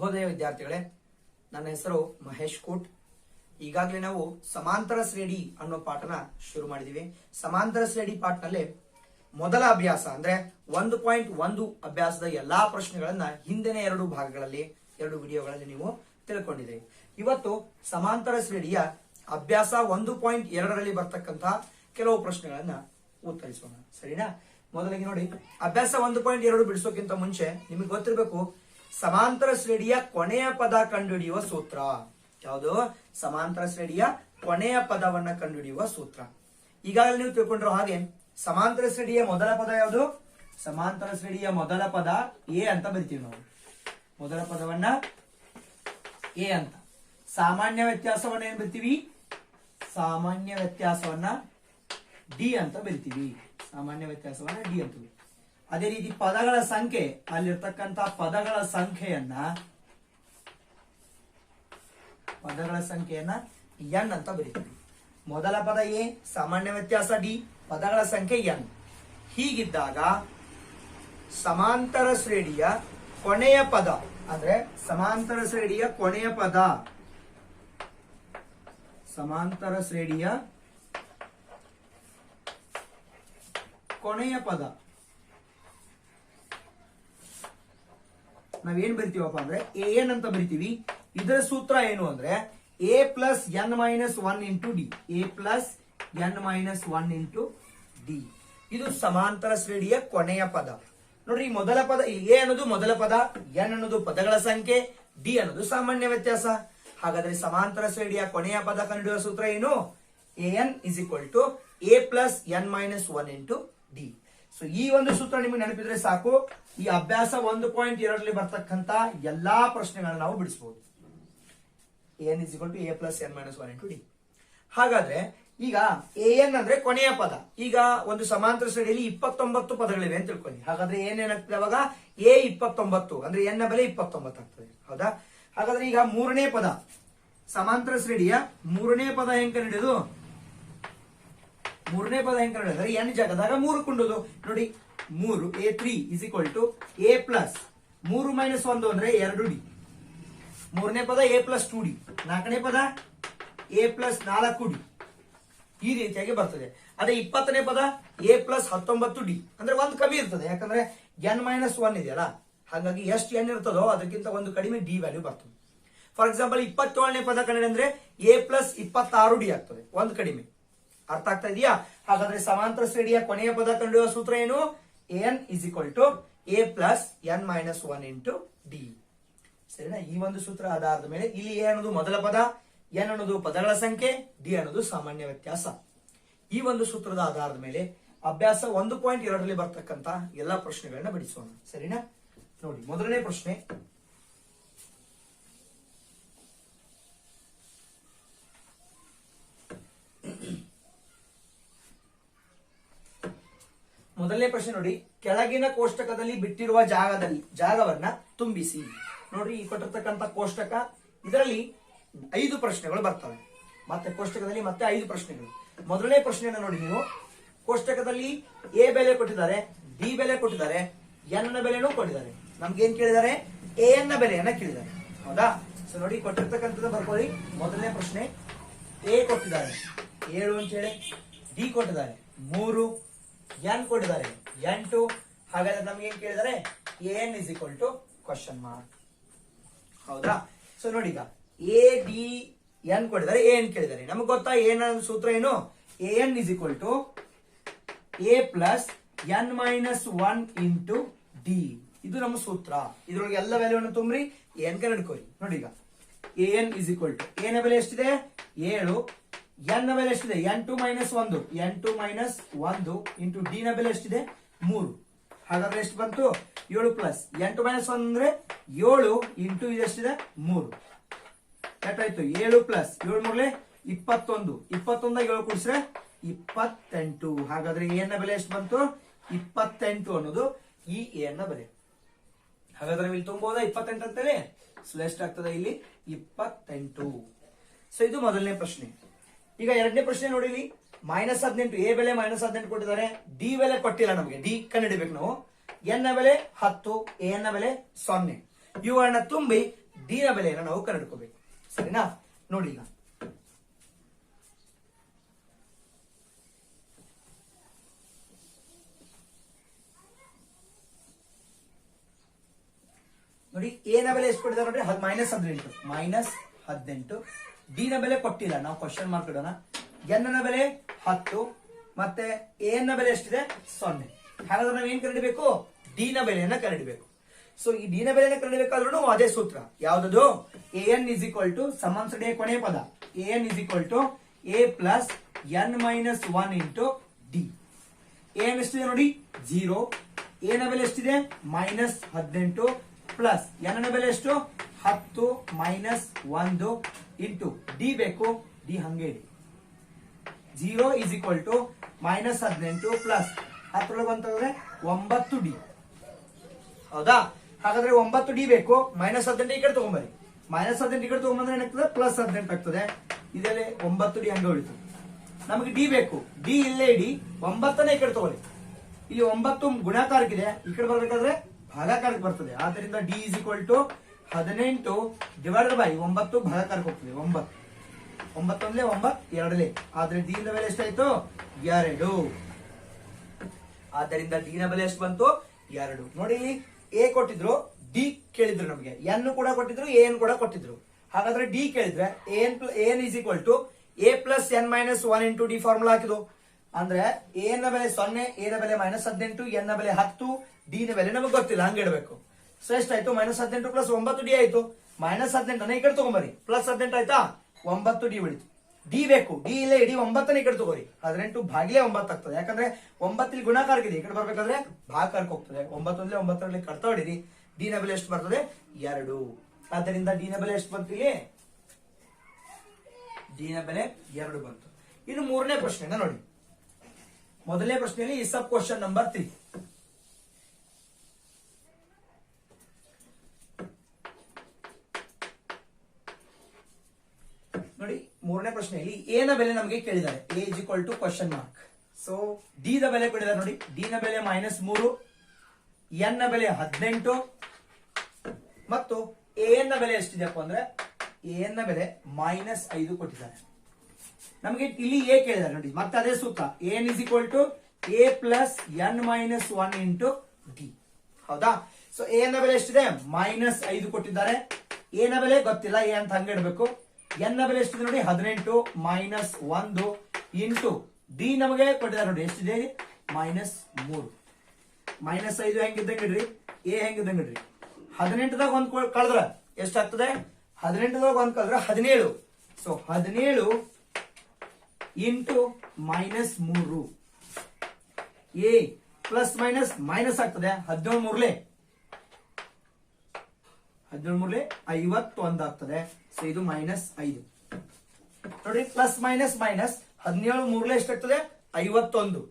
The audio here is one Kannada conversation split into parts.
ಶುಭೋದಯ ವಿದ್ಯಾರ್ಥಿಗಳೇ, ನನ್ನ ಹೆಸರು ಮಹೇಶ್ ಕೋಟ್. ಈಗಾಗಲೇ ನಾವು ಸಮಾಂತರ ಶ್ರೇಣಿ ಅನ್ನೋ ಪಾಠನ ಶುರು ಮಾಡಿದೀವಿ. ಸಮಾಂತರ ಶ್ರೇಣಿ ಪಾಠನಲ್ಲಿ ಮೊದಲ ಅಭ್ಯಾಸ ಅಂದ್ರೆ 1.1 ಅಭ್ಯಾಸದ ಎಲ್ಲಾ ಪ್ರಶ್ನೆಗಳನ್ನ ಹಿಂದಿನ ಎರಡು ಭಾಗಗಳಲ್ಲಿ, ಎರಡು ವಿಡಿಯೋಗಳಲ್ಲಿ ನೀವು ತಿಳ್ಕೊಂಡಿದ್ದೀರಿ. ಇವತ್ತು ಸಮಾಂತರ ಶ್ರೇಣಿಯ ಅಭ್ಯಾಸ 1.2ರಲ್ಲಿ ಬರ್ತಕ್ಕಂತಹ ಕೆಲವು ಪ್ರಶ್ನೆಗಳನ್ನ ಉತ್ತರಿಸೋಣ, ಸರಿನಾ? ಮೊದಲಿಗೆ ನೋಡಿ, ಅಭ್ಯಾಸ 1.2 ಬಿಡಿಸೋಕ್ಕಿಂತ ಮುಂಚೆ ನಿಮಗೆ ಗೊತ್ತಿರಬೇಕು, ಸಮಾಂತರ ಶ್ರೇಣಿಯ ಕೊನೆಯ ಪದ ಕಂಡುಹಿಡಿಯುವ ಸೂತ್ರ ಯಾವುದು? ಸಮಾಂತರ ಶ್ರೇಣಿಯ ಕೊನೆಯ ಪದವನ್ನ ಕಂಡುಹಿಡಿಯುವ ಸೂತ್ರ. ಈಗಾಗಲೇ ನೀವು ತಿಳ್ಕೊಂಡಿರೋ ಹಾಗೆ ಸಮಾಂತರ ಶ್ರೇಣಿಯ ಮೊದಲ ಪದ ಯಾವುದು? ಸಮಾಂತರ ಶ್ರೇಣಿಯ ಮೊದಲ ಪದ ಎ ಅಂತ ಬರಿತೀವಿ ನಾವು. ಮೊದಲ ಪದವನ್ನ ಎ ಅಂತ. ಸಾಮಾನ್ಯ ವ್ಯತ್ಯಾಸವನ್ನ ಏನ್ ಬರಿತೀವಿ? ಸಾಮಾನ್ಯ ವ್ಯತ್ಯಾಸವನ್ನ ಡಿ ಅಂತ ಬರಿತೀವಿ. ಸಾಮಾನ್ಯ ವ್ಯತ್ಯಾಸವನ್ನ ಡಿ ಅಂತ. ಅದೇ ರೀತಿ ಪದಗಳ ಸಂಖ್ಯೆ, ಅಲ್ಲಿರ್ತಕ್ಕಂಥ ಪದಗಳ ಸಂಖ್ಯೆಯನ್ನ ಎನ್ ಅಂತ ಬರೀತೀವಿ. ಮೊದಲ ಪದ ಎ, ಸಾಮಾನ್ಯ ವ್ಯತ್ಯಾಸ ಡಿ, ಪದಗಳ ಸಂಖ್ಯೆ ಎನ್. ಹೀಗಿದ್ದಾಗ ಸಮಾಂತರ ಶ್ರೇಣಿಯ ಕೊನೆಯ ಪದ ಅಂದ್ರೆ ಸಮಾಂತರ ಶ್ರೇಣಿಯ ಕೊನೆಯ ಪದ, ಸಮಾಂತರ ಶ್ರೇಣಿಯ ಕೊನೆಯ ಪದ ನಾವೇನ್ ಬರಿತೀವಪ್ಪ ಅಂದ್ರೆ ಎನ್ ಅಂತ ಬರಿತೀವಿ. ಇದರ ಸೂತ್ರ ಏನು ಅಂದ್ರೆ A plus N minus 1 into D. A plus N minus 1 into D. ಇದು ಸಮಾಂತರ ಶ್ರೇಣಿಯ ಕೊನೆಯ ಪದ. ನೋಡ್ರಿ, ಮೊದಲ ಪದ ಎ ಅನ್ನೋದು ಮೊದಲ ಪದ, ಎನ್ ಅನ್ನೋದು ಪದಗಳ ಸಂಖ್ಯೆ, ಡಿ ಅನ್ನೋದು ಸಾಮಾನ್ಯ ವ್ಯತ್ಯಾಸ. ಹಾಗಾದ್ರೆ ಸಮಾಂತರ ಶ್ರೇಣಿಯ ಕೊನೆಯ ಪದ ಕಂಡುಹಿಡಿಯುವ ಸೂತ್ರ ಏನು? N is equal to A plus N minus 1 into D. So ಈ ಒಂದು ಸೂತ್ರ ನಿಮಗೆ ನೆನಪಿದ್ರೆ ಸಾಕು, ಈ ಅಭ್ಯಾಸ 1.2ರಲ್ಲಿ ಬರ್ತಕ್ಕಂತ ಎಲ್ಲಾ ಪ್ರಶ್ನೆಗಳನ್ನ ನಾವು ಬಿಡಿಸಬಹುದು. N is equal to A plus N minus 1 into D. ಹಾಗಾದ್ರೆ ಈಗ ಎನ್ ಅಂದ್ರೆ ಕೊನೆಯ ಪದ. ಈಗ ಒಂದು ಸಮಾಂತರ ಶ್ರೇಣಿಯಲ್ಲಿ 29 ಪದಗಳಿವೆ ಅಂತ ತಿಳ್ಕೊಳ್ಳಿ. ಹಾಗಾದ್ರೆ ಏನೇನಾಗ್ತದೆ ಅವಾಗ? ಎ 29 ಅಂದ್ರೆ ಎನ್ ನ ಬೆಲೆ 29 ಆಗ್ತದೆ, ಹೌದಾ? ಹಾಗಾದ್ರೆ ಈಗ ಮೂರನೇ ಪದ, ಸಮಾಂತರ ಶ್ರೇಣಿಯ ಮೂರನೇ ಪದ ಹೆಂಗ್ ಕಂಡಿಡಿಯೋದು? ಮೂರನೇ ಪದ ಹೆಂಗ್ ಕಂಡಿಡಿದ್ರೆ ಎನ್ ಜಾಗದಾಗ 3 ಕೊಂಡೋದು. ನೋಡಿ, 3 a3 is equal to A plus 3 minus 1 ಅಂದ್ರೆ 2 ಡಿ. ಮೂರನೇ ಪದ ಎ ಪ್ಲಸ್ 2 ಡಿ. ನಾಲ್ಕನೇ ಪದ ಎ ಪ್ಲಸ್ 4 ಡಿ. ಈ ರೀತಿಯಾಗಿ ಬರ್ತದೆ. ಅದೇ 20ನೇ ಪದ ಎ ಪ್ಲಸ್ 19 ಡಿ. ಅಂದ್ರೆ ಒಂದು ಕಮ್ಮಿ ಇರ್ತದೆ, ಯಾಕಂದ್ರೆ ಎನ್ ಮೈನಸ್ 1 ಇದೆಯಲ್ಲ, ಹಾಗಾಗಿ ಎಷ್ಟು ಎನ್ ಇರ್ತದೋ ಅದಕ್ಕಿಂತ ಒಂದು ಕಡಿಮೆ ಡಿ ವ್ಯಾಲ್ಯೂ ಬರ್ತದೆ. ಫಾರ್ ಎಕ್ಸಾಂಪಲ್ 27ನೇ ಪದ ಕಂಡು ಅಂದ್ರೆ ಎ ಪ್ಲಸ್ 26 ಡಿ ಆಗ್ತದೆ, ಒಂದು ಕಡಿಮೆ. ಅರ್ಥ ಆಗ್ತಾ ಇದೆಯಾ? ಹಾಗಾದ್ರೆ ಸಮಾಂತರ ಶ್ರೇಣಿಯ ಕೊನೆಯ ಪದ ಕಂಡುಹಿಡಿಯುವ ಸೂತ್ರ ಏನು? N is equal to A plus N minus 1 into D. ಸರಿನಾ? ಈ ಒಂದು ಸೂತ್ರ ಆಧಾರದ ಮೇಲೆ ಇಲ್ಲಿ ಎ ಅನ್ನೋದು ಮೊದಲ ಪದ, ಎನ್ ಅನ್ನೋದು ಪದಗಳ ಸಂಖ್ಯೆ, ಡಿ ಅನ್ನೋದು ಸಾಮಾನ್ಯ ವ್ಯತ್ಯಾಸ. ಈ ಒಂದು ಸೂತ್ರದ ಆಧಾರದ ಮೇಲೆ ಅಭ್ಯಾಸ 1.2ರಲ್ಲಿ ಬರ್ತಕ್ಕಂತ ಎಲ್ಲಾ ಪ್ರಶ್ನೆಗಳನ್ನ ಬಿಡಿಸೋಣ, ಸರಿನಾ? ನೋಡಿ, ಮೊದಲನೇ ಪ್ರಶ್ನೆ. ಮೊದಲನೇ ಪ್ರಶ್ನೆ ನೋಡಿ, ಕೆಳಗಿನ ಕೋಷ್ಟಕದಲ್ಲಿ ಬಿಟ್ಟಿರುವ ಜಾಗವನ್ನ ತುಂಬಿಸಿ. ನೋಡ್ರಿ, ಈ ಕೊಟ್ಟಿರ್ತಕ್ಕಂಥ ಕೋಷ್ಟಕ, ಇದರಲ್ಲಿ 5 ಪ್ರಶ್ನೆಗಳು ಬರ್ತವೆ. ಮತ್ತೆ ಕೋಷ್ಟಕದಲ್ಲಿ ಮತ್ತೆ 5 ಪ್ರಶ್ನೆಗಳು. ಮೊದಲನೇ ಪ್ರಶ್ನೆಯನ್ನ ನೋಡಿ ನೀವು, ಕೋಷ್ಟಕದಲ್ಲಿ ಎ ಬೆಲೆ ಕೊಟ್ಟಿದ್ದಾರೆ, ಡಿ ಬೆಲೆ ಕೊಟ್ಟಿದ್ದಾರೆ, ಎನ್ ನ ಬೆಲೆನೂ ಕೊಟ್ಟಿದ್ದಾರೆ. ನಮ್ಗೆ ಏನ್ ಕೇಳಿದ್ದಾರೆ? ಎ ನ ಬೆಲೆಯನ್ನ ಕೇಳಿದ್ದಾರೆ, ಹೌದಾ? ಸೊ ನೋಡಿ, ಕೊಟ್ಟಿರ್ತಕ್ಕಂಥದ್ದು ಬರ್ಕೊಳ್ಳಿ. ಮೊದಲನೇ ಪ್ರಶ್ನೆ, ಎ ಕೊಟ್ಟಿದ್ದಾರೆ 7 ಅಂತ ಹೇಳಿ, ಡಿ ಕೊಟ್ಟಿದ್ದಾರೆ 3, ಎನ್ ಕೊಟ್ಟಿದ್ದಾರೆ 8. ಹಾಗಾದ್ರೆ ನಮ್ಗೆ ಏನ್ ಕೇಳಿದ್ದಾರೆ? N is equal to question mark, ಹೌದಾ? ಸೊ ನೋಡಿ, ಈಗ ಎ ಡಿ ಎನ್ ಕೊಟ್ಟಿದ್ದಾರೆ, ಎನ್ ಕೇಳಿದ್ದಾರೆ. ನಮ್ಗೆ ಗೊತ್ತಾ ಏನ್ ಸೂತ್ರ ಏನು? A N is equal to A plus N minus 1 into D. ಇದು ನಮ್ಮ ಸೂತ್ರ. ಇದ್ರೊಳಗೆ ಎಲ್ಲ ವ್ಯಾಲ್ಯೂವನ್ನು ತುಂಬ್ರಿ, ಎನ್ ಕ ನಡ್ಕೋರಿ. ನೋಡಿ, ಈಗ A N is equal to A ನ ಬೆಲೆ ಎಷ್ಟಿದೆ? 7. ಎನ್ ನ ಬೆಲೆ ಎಷ್ಟಿದೆ? n2 minus 1. n2 minus 1 into D ನ ಬೆಲೆ ಎಷ್ಟಿದೆ? 3. ಹಾಗಾದ್ರೆ ಎಷ್ಟು ಬಂತು? 7 ಪ್ಲಸ್ n2 ಮೈನಸ್ 1 ಅಂದ್ರೆ 7 ಇಂಟು ಇದೆಷ್ಟಿದೆ? 3. ಎಷ್ಟಾಯ್ತು? 7 ಪ್ಲಸ್ 7 ಮೂರಲೆ 21. 21 7 ಕೂಡಿಸ್ರೆ 28. ಹಾಗಾದ್ರೆ ಎನ್ ನ ಬೆಲೆ ಎಷ್ಟು ಬಂತು? 28 ಅನ್ನೋದು ಈ ಎನ್ ನ ಬೆಲೆ. ಹಾಗಾದ್ರೆ ಇಲ್ಲಿ ತುಂಬಬಹುದಾ 28 ಅಂತೇಳಿ? ಸೊ ಎಷ್ಟಾಗ್ತದೆ ಇಲ್ಲಿ? 28. ಸೊ ಇದು ಮೊದಲನೇ ಪ್ರಶ್ನೆ. ಈಗ ಎರಡನೇ ಪ್ರಶ್ನೆ ನೋಡಿ, ಇಲ್ಲಿ -18, ಎ ಬೆಲೆ -18 ಕೊಟ್ಟಿದ್ದಾರೆ, ಡಿ ಬೆಲೆ ಕೊಟ್ಟಿಲ್ಲ. ನಮಗೆ ಡಿ ಕಂಡುಹಿಡಿಬೇಕು ನಾವು. ಎನ್ ನ ಬೆಲೆ 10, ಎ ನ ಬೆಲೆ 0. ಇವುಗಳನ್ನ ತುಂಬಿ ಡಿ ನ ಬೆಲೆಯನ್ನು ನಾವು ಕಂಡುಹಿಡ್ಕೋಬೇಕು. ಸರಿನಾ? ನೋಡಿ ಈಗ ನೋಡಿ, ಎ ನ ಬೆಲೆ ಎಷ್ಟು ಕೊಟ್ಟಿದ್ದಾರೆ ನೋಡ್ರಿ, -18. ಡಿ ನ ಬೆಲೆ ಕೊಟ್ಟಿಲ್ಲ, ನಾವು ಕ್ವಶನ್ ಮಾರ್ಕ್ ಇಡೋಣ. ಎನ್ ನ ಬೆಲೆ 10 ಮತ್ತೆ ಎ ನ ಬೆಲೆ ಎಷ್ಟಿದೆ 0. ಹಾಗಾದ್ರೆ ನಾವು ಏನ್ ಕಂಡುಹಿಡಬೇಕು? ಡಿ ನ ಬೆಲೆಯನ್ನ ಕಂಡುಹಿಡಬೇಕು. ಸೊ ಈ ಡಿ ನ ಬೆಲೆಯನ್ನ ಕಂಡುಹಿಡಬೇಕಾದ್ರೂ ಅದೇ ಸೂತ್ರ ಯಾವ್ದು? ಎನ್ ಇಸ್ ಈಕ್ವಲ್ ಟು ಸಮಾಂತರ ಕೊನೆ ಪದ N is equal to A plus N minus 1 into D. N ಎಷ್ಟಿದೆ ನೋಡಿ 0, ಎ ನ ಬೆಲೆ ಎಷ್ಟಿದೆ -18 ಪ್ಲಸ್ ಎನ್ ನ ಬೆಲೆ ಎಷ್ಟು 10 ಮೈನಸ್ 1 ಇಂಟು ಡಿ ಬೇಕು, ಡಿ ಹಂಗೆ ಇಡಿ. 0 ಇಸ್ ಈಕ್ವಲ್ ಟು -18 ಪ್ಲಸ್ 10 ಅಂತಂದ್ರೆ 9 ಡಿ. ಹೌದಾ? ಹಾಗಾದ್ರೆ 9 ಡಿ ಬೇಕು. -18 ಈ ಕಡೆ ತಗೊಂಬರಿ, -18 ಈ ಕಡೆ ತಗೊಂಬಂದ್ರೆ ಏನಾಗ್ತದೆ +18 ಆಗ್ತದೆ. ಇದರಲ್ಲಿ 9 ಡಿ ಹಂಗೆ ಉಳಿತು. ನಮಗೆ ಡಿ ಬೇಕು, ಡಿ ಇಲ್ಲೇ ಇಡಿ, 9ನೇ ಈ ಕಡೆ ತಗೊಳ್ಳಿ. ಇಲ್ಲಿ 9 ಗುಣಾಕಾರಕ್ಕಿದೆ, ಈ ಕಡೆ ಬರ್ಬೇಕಾದ್ರೆ ಭಾಗಾಕಾರಕ್ಕೆ ಬರ್ತದೆ. ಆದ್ದರಿಂದ D is equal to 18 divided by 9 ಭಾಗಾಕಾರಕ್ಕೆ ಹೋಗ್ತದೆ. 9 ಒಂದೇ 9 2. ಆದ್ರೆ ಡಿ ನ ಬೆಲೆ ಎಷ್ಟಾಯ್ತು 2. ಆದ್ದರಿಂದ ಡಿ ನ ಬೆಲೆ ಎಷ್ಟು ಬಂತು 2. ನೋಡಿ, ಎ ಕೊಟ್ಟಿದ್ರು, ಡಿ ಕೇಳಿದ್ರು, ನಮಗೆ ಎನ್ ಕೂಡ ಕೊಟ್ಟಿದ್ರು, ಎನ್ ಕೂಡ ಕೊಟ್ಟಿದ್ರು. ಹಾಗಾದ್ರೆ ಡಿ ಕೇಳಿದ್ರೆ N is equal to A plus N minus 1 into D formula ಹಾಕಿದ್ರು. ಅಂದ್ರೆ ಎ ನ ಬೆಲೆ 0, ಎ ನ ಬೆಲೆ -18, ಎನ್ ನ ಬೆಲೆ 10, ಡಿ ನ ಬೆಲೆ ನಮಗೆ ಗೊತ್ತಿಲ್ಲ, ಹಂಗೆ ಇಡಬೇಕು. ಸೊ ಎಷ್ಟಾಯ್ತು -18 ಪ್ಲಸ್ 9 ಡಿ ಆಯ್ತು. -18 ಈ ಕಡೆ ತಗೊಂಬರಿ, +18 ಆಯ್ತಾ, 9 ಡಿ ಉಳಿತು. ಡಿ ಬೇಕು, ಡಿ ಇಲ್ಲೇ ಇಡಿ, 9ನೇ ಈ ಕಡೆ ತಗೋರಿ. 18 ಭಾಗಿಲೆ 9 ಆಗ್ತದೆ. ಯಾಕಂದ್ರೆ 9 ಇಲ್ಲಿ ಗುಣಾಕಾರಕ್ಕಿದೆ, ಈ ಕಡೆ ಬರ್ಬೇಕಾದ್ರೆ ಭಾಗಾಕಾರಕ್ಕೆ ಹೋಗ್ತದೆ. 9 9ರಲ್ಲಿ ಕಡ್ತಾ ಹೊಡಿರಿ. ಡಿ ನ ಬೆಲೆ ಎಷ್ಟು ಬರ್ತದೆ 2. ಆದ್ದರಿಂದ ಡಿ ನ ಬೆಲೆ ಎಷ್ಟು ಬಂತು ಇಲ್ಲಿ? ಡಿ ನ ಬೆಲೆ 2 ಬಂತು. ಇನ್ನು ಮೂರನೇ ಪ್ರಶ್ನೆನ ನೋಡಿ. ಮೊದಲನೇ ಪ್ರಶ್ನೆಯಲ್ಲಿ ಈ ಸಬ್ ಕ್ವಶನ್ ನಂಬರ್ 3. ನೋಡಿ, ಮೂರನೇ ಪ್ರಶ್ನೆಯಲ್ಲಿ ಎ ನ ಬೆಲೆ ನಮಗೆ ಕೇಳಿದ್ದಾರೆ. A is equal to question mark. So D ನ ಬೆಲೆ ಕೊಟ್ಟಿದ್ದಾರೆ ನೋಡಿ. ಡಿ ನ ಬೆಲೆ -3, ಎನ್ ನ ಬೆಲೆ 18 ಮತ್ತು ಎ ನ ಬೆಲೆ ಎಷ್ಟಿದೆಪ್ಪ ಅಂದ್ರೆ ಎ ನ ಬೆಲೆ -5 ಕೊಟ್ಟಿದ್ದಾರೆ. ನಮಗೆ ಇಲ್ಲಿ ಎ ಕೇಳಿದ್ದಾರೆ ನೋಡಿ. ಮತ್ತೆ ಅದೇ ಸೂತ್ರ, N is equal to A plus N minus 1 into D. ಹೌದಾ? ಸೊ ಎ ನ ಬೆಲೆ ಎಷ್ಟಿದೆ -5 ಕೊಟ್ಟಿದ್ದಾರೆ. ಎ ನ ಬೆಲೆ ಗೊತ್ತಿಲ್ಲ, ಎ ಅಂತ ಹಂಗೆ ಇಡಬೇಕು. ಎನ್ ನ ಬೆಲೆ ಎಷ್ಟಿದೆ ನೋಡಿ 18 -1 ಇಂಟು ಡಿ ನಮಗೆ ಕೊಟ್ಟಿದ್ದಾರೆ ನೋಡಿ. ಎಷ್ಟಿದೆ -3. -5 ಹೆಂಗಿದ್ದಂಗೆ ಇಡ್ರಿ, ಎ ಹೆಂಗಿದ್ದಂಗೆ ಇಡ್ರಿ. 18ದಾಗ ಒಂದ್ ಕಳೆದ್ರೆ ಎಷ್ಟಾಗ್ತದೆ? 18ದಾಗ ಒಂದ್ ಕಳೆದ್ರೆ 17. So 17 into -3. A plus minus minus ಆಗ್ತದೆ. 17 3 51 ಆಗ್ತದೆ. ಸೊ ಇದು -5 ನೋಡಿ. ಪ್ಲಸ್ ಮೈನಸ್ ಮೈನಸ್ 17 3 ಎಷ್ಟಾಗ್ತದೆ 51.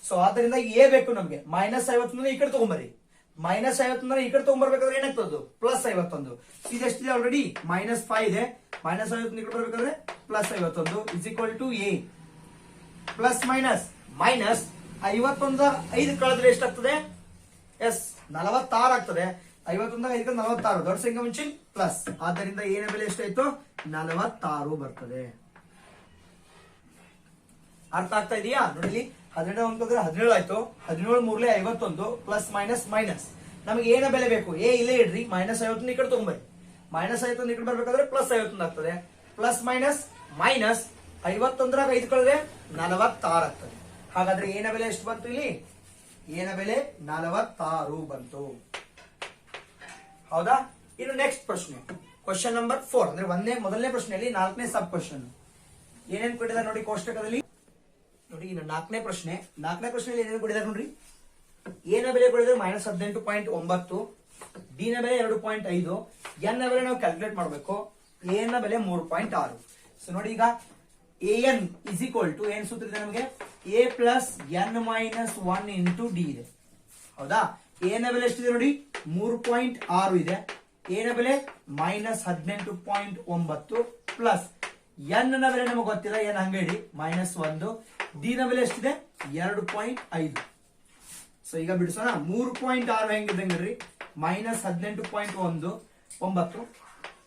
ಸೊ ಆದ್ರಿಂದ ಎ ಬೇಕು ನಮ್ಗೆ. -51 ಈ ಕಡೆ ತಗೊಂಬರಿ. -51 ಈ ಕಡೆ ತಗೊಂಡ್ಬರ್ಬೇಕಾದ್ರೆ ಏನಾಗ್ತದೆ +51. ಇದೆಷ್ಟಿದೆ ಆಲ್ರೆಡಿ -5 ಇದೆ. -51 ಈ ಕಡೆ ಬರ್ಬೇಕಾದ್ರೆ +51 is equal to A plus minus minus 51 5 ಕಳೆದ್ರೆ ಎಷ್ಟಾಗ್ತದೆ? ಎಸ್ 46 ಆಗ್ತದೆ. 51 5 46 ದೊಡ್ಡ ಸಂಖ್ಯೆ ಮುಂಚೆ ಪ್ಲಸ್. ಆದ್ದರಿಂದ ಏನ ಬೆಲೆ ಎಷ್ಟಾಯ್ತು 46 ಬರ್ತದೆ. ಅರ್ಥ ಆಗ್ತಾ ಇದೆಯಾ? ನೋಡಿ, 12 ಅಂಕದ್ರೆ 17 ಆಯ್ತು. 17 3 51 ಪ್ಲಸ್ ಮೈನಸ್ ಮೈನಸ್. ನಮಗೆ ಏನ ಬೆಲೆ ಬೇಕು? ಎ ಇಲ್ಲೇ ಇಡ್ರಿ. -51 ಈ ಕಡೆ ತಗೊಂಬರಿ. -51 ಈ ಕಡೆ ಬರ್ಬೇಕಾದ್ರೆ +51 ಆಗ್ತದೆ. ಪ್ಲಸ್ ಮೈನಸ್ ಮೈನಸ್ 51 5 ಕಳೆದ್ರೆ 46 ಆಗ್ತದೆ. ಹಾಗಾದ್ರೆ ಏನ ಬೆಲೆ ಎಷ್ಟು ಬಂತು ಇಲ್ಲಿ? ಏನ ಬೆಲೆ 46 ಬಂತು. ಹೌದಾ? ಇನ್ನು ನೆಕ್ಸ್ಟ್ ಪ್ರಶ್ನೆ, ಕ್ವಶನ್ ನಂಬರ್ 4. ಅಂದ್ರೆ ಮೊದಲನೇ ಪ್ರಶ್ನೆಯಲ್ಲಿ 4ನೇ ಸಬ್ ಕ್ವಶನ್. ಏನೇನ್ ಕೊಟ್ಟಿದ್ದಾರೆ ನೋಡಿ ಕೋಷ್ಟಕದಲ್ಲಿ. ನೋಡಿ, ಇನ್ನು 4ನೇ ಪ್ರಶ್ನೆಯಲ್ಲಿ ಏನೇನು ಕೊಟ್ಟಿದ್ದಾರೆ ನೋಡ್ರಿ. ಎ ನ ಬೆಲೆ ಕೊಡಿದ್ರೆ -18.9, ಡಿ ನ ಬೆಲೆ 2.5, ಎನ್ ನ ಬೆಲೆ ನಾವು ಕ್ಯಾಲ್ಕುಲೇಟ್ ಮಾಡಬೇಕು. ಎ ನ ಬೆಲೆ 3.6. ಸೊ ನೋಡಿ, ಈಗ A N is equal to ಏನ್ ಸೂತ್ರ ಇದೆ ನಮಗೆ? A plus N minus 1 into D ಇದೆ. ಹೌದಾ? ಎ ನ ಬೆಲೆ ಎಷ್ಟಿದೆ ನೋಡಿ 3.6 ಇದೆ. ಎ ನ ಬೆಲೆ -18.9 ಪ್ಲಸ್ ಎನ್ ನ ಬೆಲೆ ನಮಗೆ ಗೊತ್ತಿಲ್ಲ, ಎನ್ ಹಂಗೇಡಿ -1. ಡಿ ನ ಬೆಲೆ ಎಷ್ಟಿದೆ 2.5. ಸೊ ಈಗ ಬಿಡಿಸೋಣ. 3.6 ಹೆಂಗಿದ್ದಂಗೆ -18.19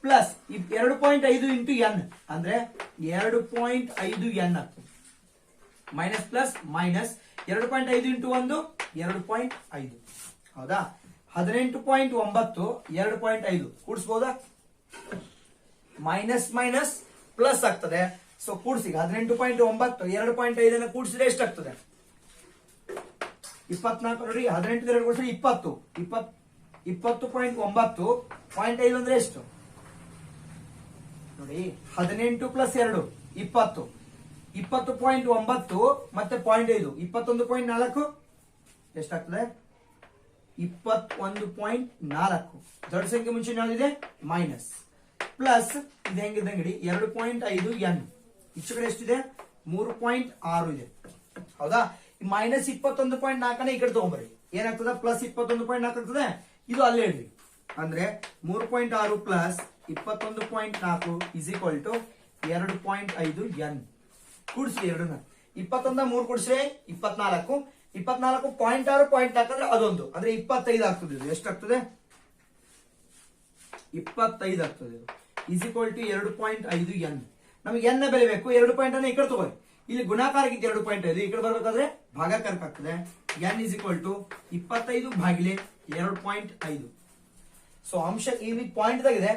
ಪ್ಲಸ್ 2.5 ಇಂಟು ಎನ್ ಅಂದ್ರೆ 2.5 ಎನ್ ಆಗ್ತದೆ. Minus plus minus 2.5 into 1 2.5. ಹೌದಾ? 18.9 2.5 ಕೂಡಿಸಬಹುದಾ? ಮೈನಸ್ ಮೈನಸ್ ಪ್ಲಸ್ ಆಗ್ತದೆ. ಸೊ ಕೂಡಿಸಿ 18.9 2.5 ಕೂಡಿಸಿದ್ರೆ ಎಷ್ಟಾಗ್ತದೆ? 24 ನೋಡಿ. 18 ಕೂಡಿಸಿದ್ರೆ 20. 20.9 ಅಂದ್ರೆ ಎಷ್ಟು ನೋಡಿ? 18 ಪ್ಲಸ್ 2 20. 20.9 ಮತ್ತೆ 0.5 21.4 ಎಷ್ಟಾಗ್ತದೆ? 21.4. ದೊಡ್ಡ ಸಂಖ್ಯೆ ಮುಂಚೆ ಯಾವ್ದಿದೆ? ಮೈನಸ್ ಪ್ಲಸ್ ಇದು ಹೆಂಗಿದಂಗಡಿ 2.5 ಎನ್ ಈಚೆ ಕಡೆ ಎಷ್ಟಿದೆ? 3.6 ಇದೆ. ಹೌದಾ? ಮೈನಸ್ 21.4 ಈ ಕಡೆ ತಗೊಂಬರಿ. ಏನಾಗ್ತದ? ಪ್ಲಸ್ 21.4 ಆಗ್ತದೆ. ಇದು ಅಲ್ಲೇ ಇಡ್ರಿ. ಅಂದ್ರೆ 3.6 plus 21.4 is equal to 2.5 N. ಕೂಡಿಸಿ ಎರಡನ್ನ. 21 3 ಕೂಡಿಸ್ರೆ 24. 24 0.6 0.4 ಅಂದ್ರೆ ಅದೊಂದು ಅಂದ್ರೆ 25 ಆಗ್ತದೆ. ಇದು ಎಷ್ಟಾಗ್ತದೆ? 25 ಆಗ್ತದೆ. Is equal to 2.5 N. ನಮಗೆ ಎನ್ ಬೆಲೆ ಬೇಕು. 2 ಈ ಕಡೆ ತಗೋರಿ. ಇಲ್ಲಿ ಗುಣಾಕಾರಕ್ಕೆ 2.5 ಈ ಕಡೆ ಬರ್ಬೇಕಾದ್ರೆ ಭಾಗಾಕಾರಕ್ಕೆ ಆಗ್ತದೆ. ಎನ್ ಇಸ್ ಈಕ್ವಲ್ ಟು 25 ಭಾಗಿಲೆ 2.5. ಸೊ ಅಂಶ ಇಲ್ಲಿ ಪಾಯಿಂಟ್ ದಾಗಿದೆ.